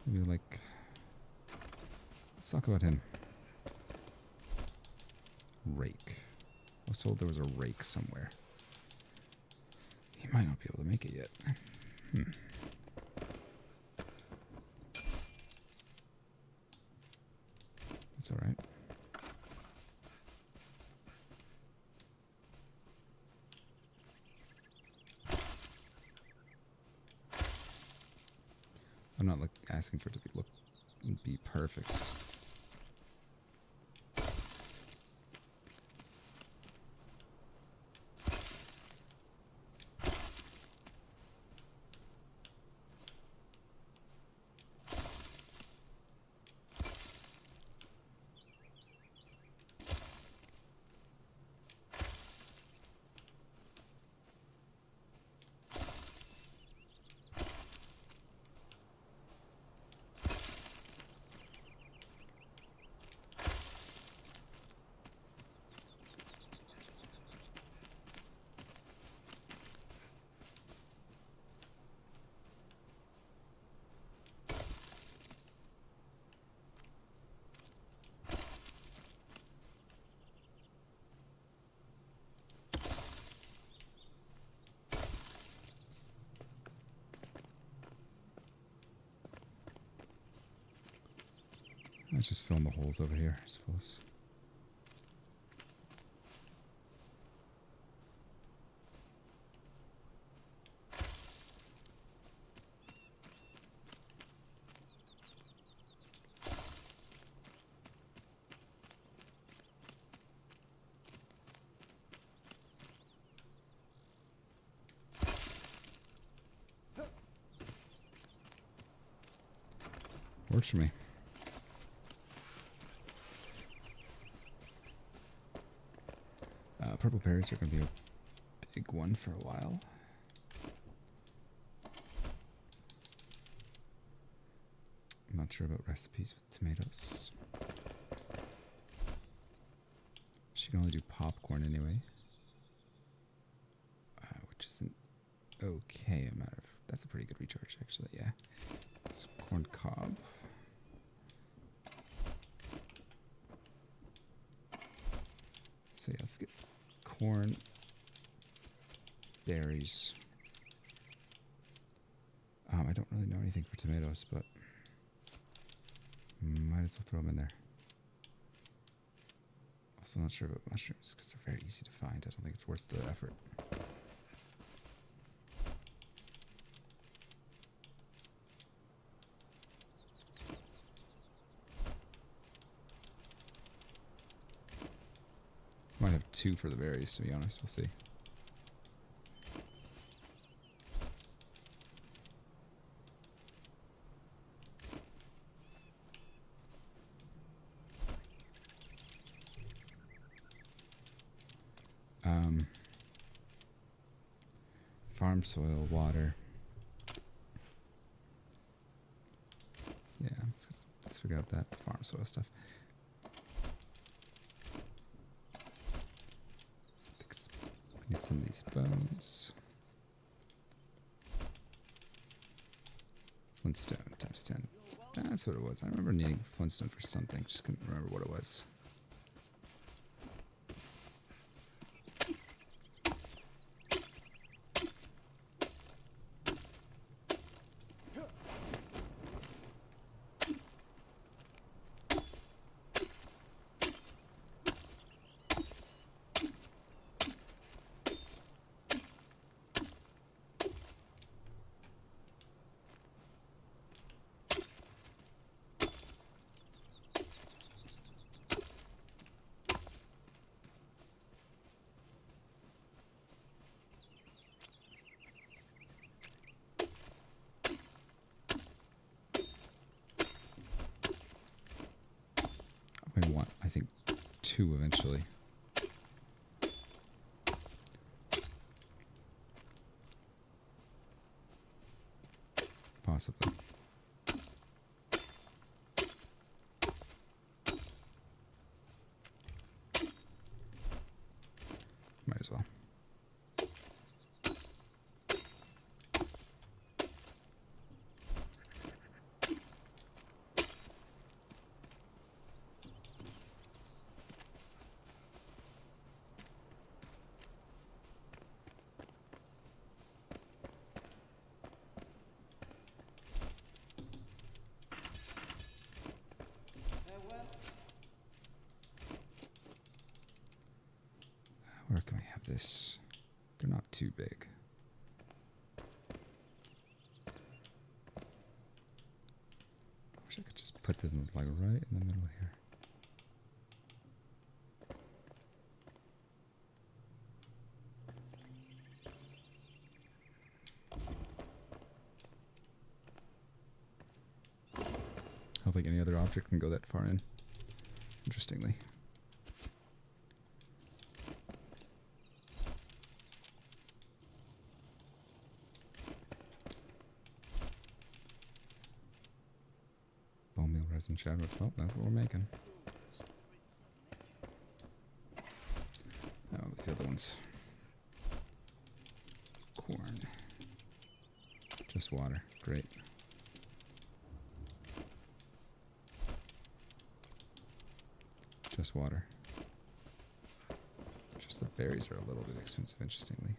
Maybe like, let's talk about him. Rake. I was told there was a rake somewhere. He might not be able to make it yet. That's all right. I'm not like asking for it to be perfect. Let's just fill in the holes over here, I suppose. Works for me. Purple berries are going to be a big one for a while. I'm not sure about recipes with tomatoes. She can only do popcorn anyway. Which isn't okay. That's a pretty good recharge, actually, yeah. So corn cob. So yeah, let's get corn, berries. I don't really know anything for tomatoes, but might as well throw them in there. Also not sure about mushrooms because they're very easy to find. I don't think it's worth the effort. Might have 2 for the berries, to be honest. We'll see. Farm soil, water. Yeah, let's figure out that farm soil stuff. I need some of these bones. Flintstone times 10. That's what it was. I remember needing Flintstone for something. Just couldn't remember what it was. I'm going to want, I think, 2 eventually. Possibly. Might as well. Where can we have this? They're not too big. I wish I could just put them like right in the middle here. I don't think any other object can go that far in, interestingly. Bone meal, resin, shadow. Oh, that's what we're making. Oh, the other ones. Corn. Just water. Great. Just water. Just the berries are a little bit expensive, interestingly.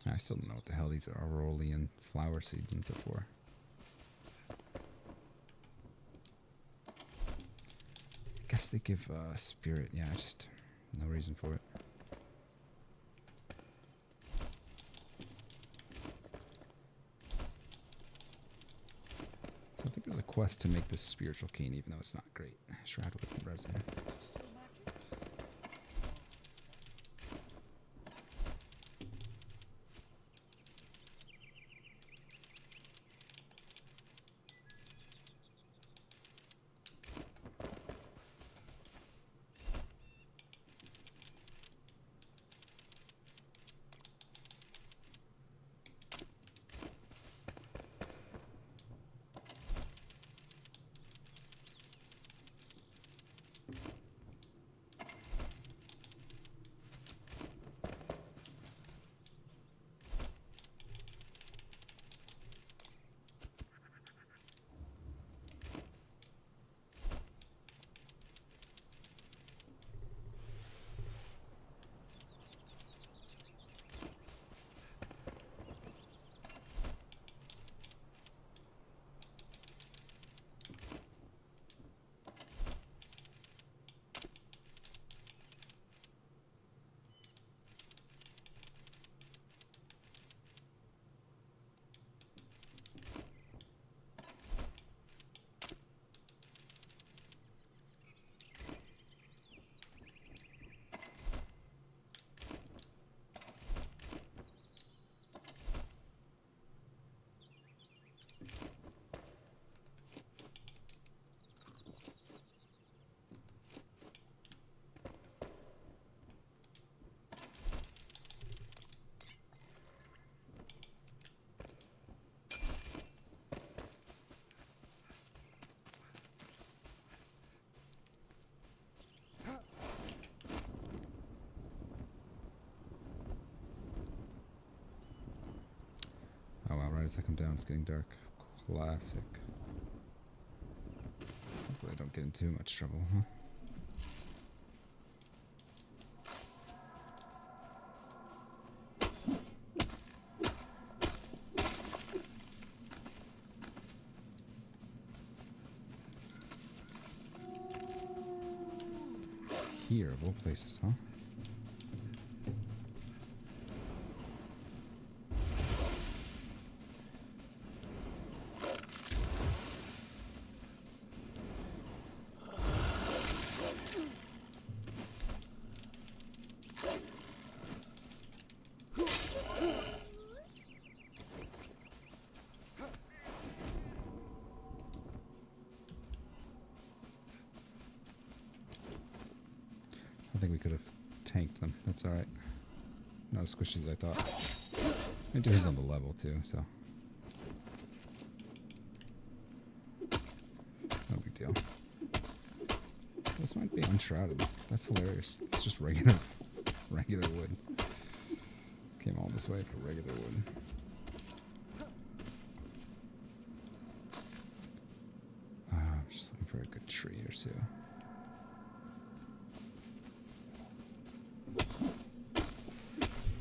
I still don't know what the hell these Aureolian flower seedlings are for. I guess they give spirit. Yeah, just no reason for it. So I think there's a quest to make this spiritual cane, even though it's not great. Enshrouded with resin. as I come down, it's getting dark. Classic. Hopefully I don't get in too much trouble, huh? Here, of all places, huh? I think we could have tanked them. That's alright. Not as squishy as I thought. It depends on the level too, so. No big deal. This might be Enshrouded. That's hilarious. It's just regular wood. Came all this way for regular wood. I'm just looking for a good tree or two.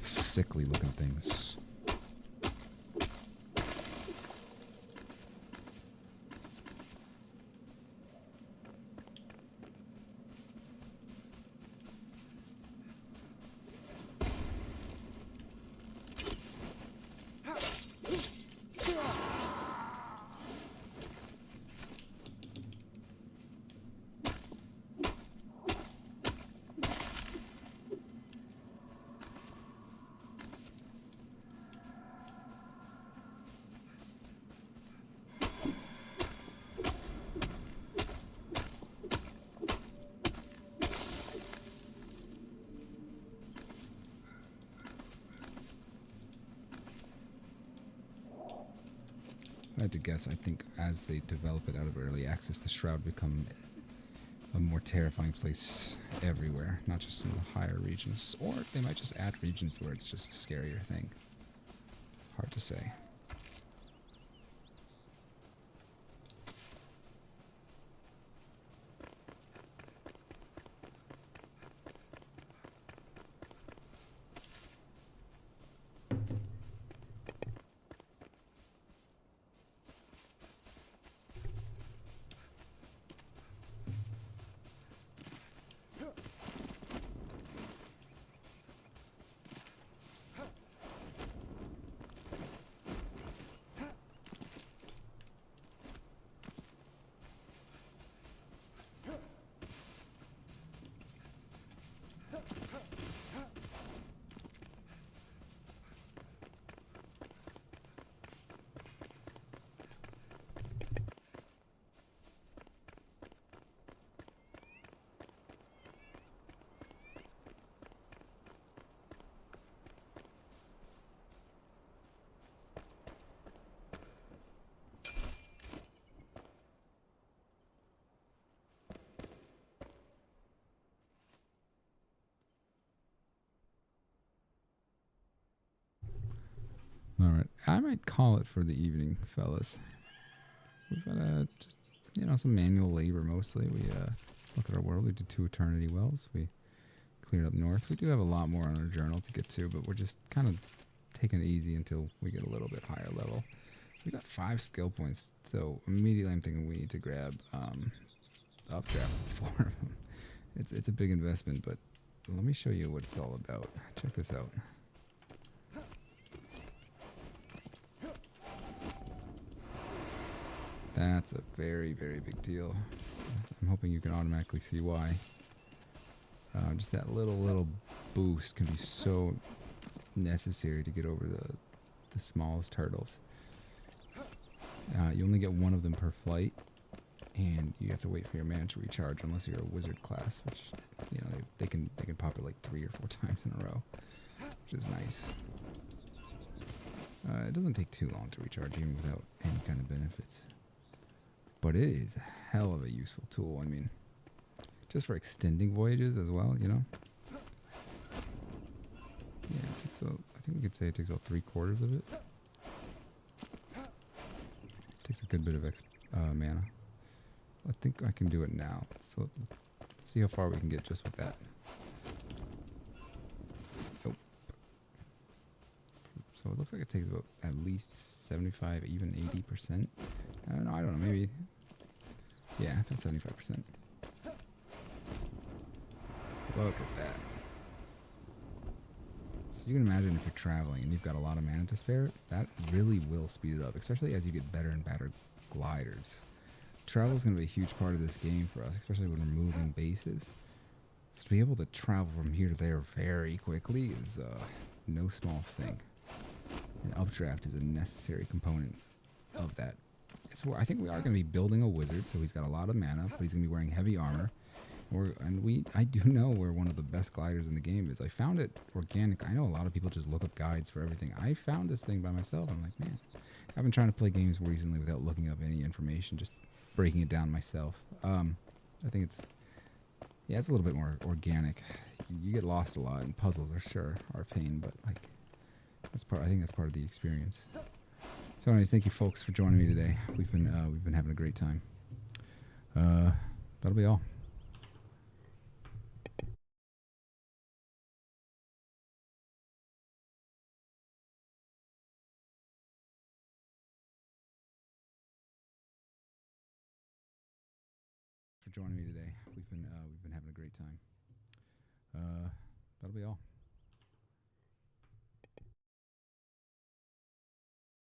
Sickly looking things. If I had to guess, I think as they develop it out of early access, the Shroud become a more terrifying place everywhere, not just in the higher regions. Or they might just add regions where it's just a scarier thing. Hard to say. Alright, I might call it for the evening, fellas. We've had just, some manual labor mostly. We look at our world. We did 2 Eternity Wells. We cleared up north. We do have a lot more on our journal to get to, but we're just kind of taking it easy until we get a little bit higher level. We got 5 skill points, so immediately I'm thinking we need to grab updraft 4 of them. It's a big investment, but let me show you what it's all about. Check this out. That's a very, very big deal. I'm hoping you can automatically see why. Just that little boost can be so necessary to get over the smallest hurdles. You only get 1 of them per flight, and you have to wait for your mana to recharge unless you're a wizard class, which they can pop it like 3 or 4 times in a row, which is nice. It doesn't take too long to recharge even without any kind of benefits. But it is a hell of a useful tool. I mean, just for extending voyages as well, Yeah, it takes I think we could say it takes about 3/4 of it. Takes a good bit of mana. I think I can do it now. So let's see how far we can get just with that. Nope. So it looks like it takes about at least 75, even 80%. I don't know, maybe. Yeah, that's 75%. Look at that. So you can imagine if you're traveling and you've got a lot of mana to spare, that really will speed it up, especially as you get better and better gliders. Travel is going to be a huge part of this game for us, especially when we're moving bases. So to be able to travel from here to there very quickly is no small thing. And updraft is a necessary component of that. So I think we are going to be building a wizard, so he's got a lot of mana, but he's going to be wearing heavy armor. I do know where one of the best gliders in the game is. I found it organic. I know a lot of people just look up guides for everything. I found this thing by myself. I'm like, man, I've been trying to play games recently without looking up any information, just breaking it down myself. I think it's a little bit more organic. You get lost a lot, and puzzles are a pain, but like I think that's part of the experience. So anyways, thank you folks for joining me today. We've been having a great time. That'll be all. For joining me today. We've been having a great time. That'll be all.